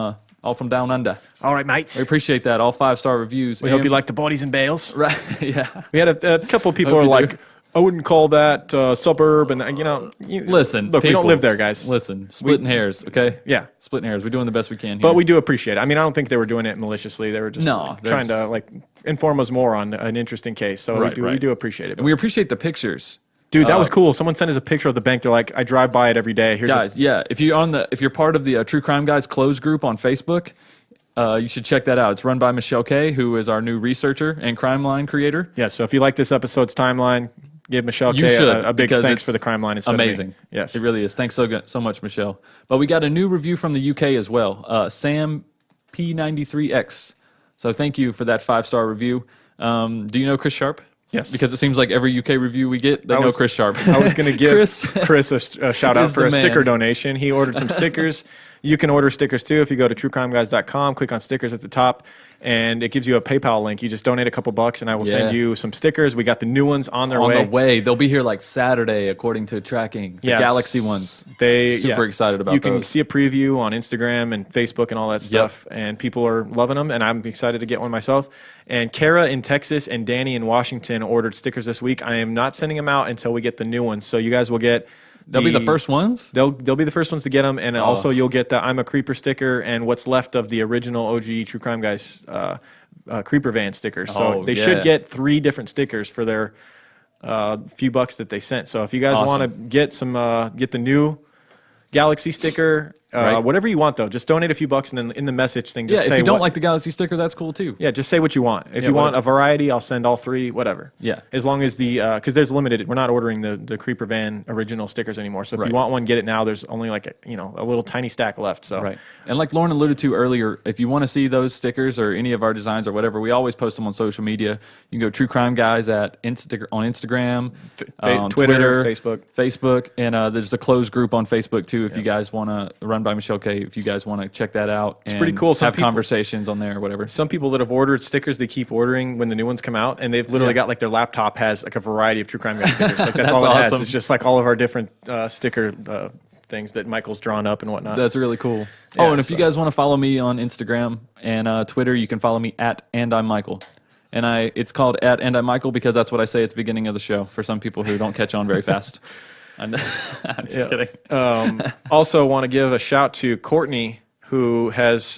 Down Under. All right, mates. We appreciate that. All 5-star reviews. We hope you like the bodies and bales. Right? Yeah. We had a couple of people Hope are you like, do. I wouldn't call that suburb, and Listen, look, we people, don't live there, guys. Listen, splitting hairs, okay? Yeah. Splitting hairs. We're doing the best we can here. But we do appreciate it. I mean, I don't think they were doing it maliciously. They were just No, like, they're trying to just- like inform us more on an interesting case. So Right, we right. do appreciate it. and we appreciate the pictures. Dude, that was cool. Someone sent us a picture of the bank. They're like, I drive by it every day. Here's Guys, yeah, if you're part of the True Crime Guys closed group on Facebook, you should check that out. It's run by Michelle K, who is our new researcher and Crime Line creator. Yeah, so if you like this episode's timeline, give Michelle You K should, a big because thanks it's for the crime line. Instead amazing. Of me. Yes. It really is. Thanks so much, Michelle. But we got a new review from the UK as well. Sam P93X. So thank you for that 5-star review. Do you know Chris Sharp? Yes. Because it seems like every UK review we get, they know Chris Sharp. I was going to give Chris Chris a shout out is for the a sticker man. donation. He ordered some stickers. You can order stickers too if you go to truecrimeguys.com, click on stickers at the top, and it gives you a PayPal link. You just donate a couple bucks, and I will send Yeah. you some stickers. We got the new ones on their on way. the way. They'll be here like Saturday, according to tracking. The Yes. Galaxy ones. They Super excited about You can those. see a preview on Instagram and Facebook and all that stuff, and people are loving them. And I'm excited to get one myself. And Kara in Texas and Danny in Washington ordered stickers this week. I am not sending them out until we get the new ones. So you guys will get. They'll be the first ones? They'll be the first ones to get them, and also you'll get the I'm a Creeper sticker and what's left of the original OG True Crime Guys Creeper Van stickers. So Oh, they yeah. should get 3 different stickers for their few bucks that they sent. So if you guys Awesome. want to get some get the new Galaxy sticker, Right. whatever you want though. Just donate a few bucks, and then in the message thing, just Yeah, say if you don't what- like the Galaxy sticker, that's cool too. Yeah, just say what you want. If Yeah, you want whatever. a variety, I'll send all 3, whatever. Yeah. As long as because there's limited, we're not ordering the Creeper Van original stickers anymore. So if Right. you want one, get it now. There's only like a little tiny stack left. So Right. And like Lauren alluded to earlier, if you want to see those stickers or any of our designs or whatever, we always post them on social media. You can go True Crime Guys on Instagram, on Twitter, Facebook, and there's a closed group on Facebook too. If you guys want to run by Michelle K, if you guys want to check that out, it's pretty cool. Some Have people- conversations on there or whatever. Some people that have ordered stickers, they keep ordering when the new ones come out, and they've literally got like their laptop has like a variety of True Crime Guy stickers. Like that's all it has. awesome. It's just like all of our different sticker things that Michael's drawn up and whatnot. That's really cool. Yeah, And if you guys want to follow me on Instagram and Twitter, you can follow me at And I'm Michael. And it's called at And I'm Michael because that's what I say at the beginning of the show for some people who don't catch on very fast. I'm just kidding. Also, want to give a shout to Courtney, who has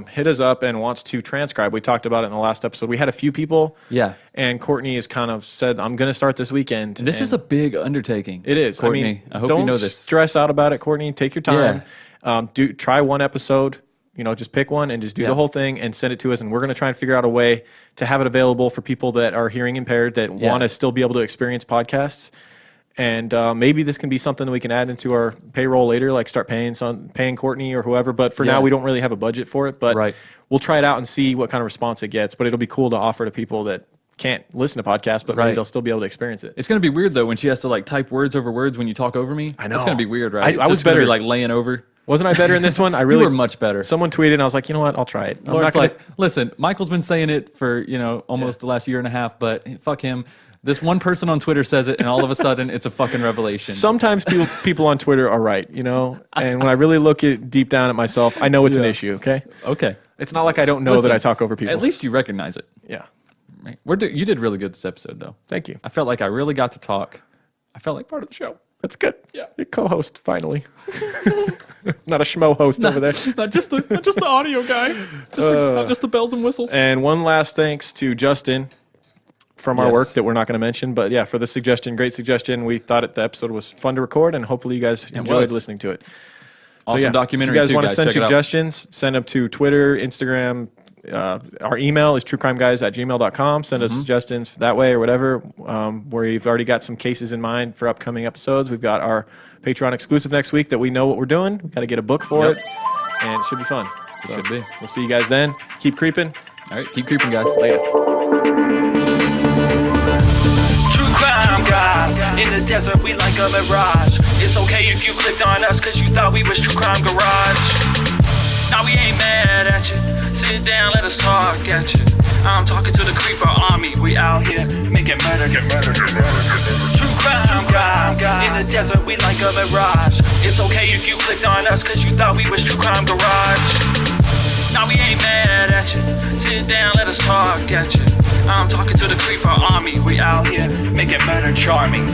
hit us up and wants to transcribe. We talked about it in the last episode. We had a few people. Yeah. And Courtney has kind of said, I'm going to start this weekend. This is a big undertaking. It is. Courtney. I mean, I hope don't you know this. stress out about it, Courtney. Take your time. Try one episode. Just pick one and just do the whole thing and send it to us. And we're going to try and figure out a way to have it available for people that are hearing impaired that want to still be able to experience podcasts. And maybe this can be something that we can add into our payroll later, like start paying Courtney or whoever. But for now, we don't really have a budget for it. But we'll try it out and see what kind of response it gets. But it'll be cool to offer to people that can't listen to podcasts, but maybe they'll still be able to experience it. It's going to be weird, though, when she has to like type words over words when you talk over me. I know. It's going to be weird, right? I was gonna better. be like laying over. Wasn't I better in this one? I really You were much better. Someone tweeted, and I was like, you know what? I'll try it. Lauren's like, listen, Michael's been saying it for, almost the last year and a half, but fuck him. This one person on Twitter says it, and all of a sudden, it's a fucking revelation. Sometimes people on Twitter are right, and when I really look deep down at myself, I know it's an issue, okay? Okay. It's not like I don't know that I talk over people. At least you recognize it. Yeah. Right. You did really good this episode, though. Thank you. I felt like I really got to talk. I felt like part of the show. That's good. Yeah. Your co-host, finally. Not a schmo host over there. Not just the audio guy. Not just the bells and whistles. And one last thanks to Justin from our work that we're not going to mention. But yeah, for the suggestion, great suggestion. We thought the episode was fun to record, and hopefully you guys enjoyed listening to it. Awesome documentary, if you guys too, want to guys. send Check it out. suggestions, send them to Twitter, Instagram. Our email is truecrimeguys@gmail.com. Send us suggestions that way or whatever. We've already got some cases in mind for upcoming episodes. We've got our Patreon exclusive next week that we know what we're doing. We've got to get a book for it, and it should be fun. It should be. We'll see you guys then. Keep creeping. All right, keep creeping, guys. Later. True crime guys, in the desert we like a mirage. It's okay if you clicked on us cause you thought we was True Crime Garage. Now we ain't mad at you, sit down, let us talk at you. I'm talking to the creeper army, we out here making murder. True crime guys, in the desert we like a mirage. It's okay if you clicked on us cause you thought we was True Crime Garage. Now we ain't mad at you, sit down, let us talk at you. I'm talking to the creeper army, we out here making murder charming.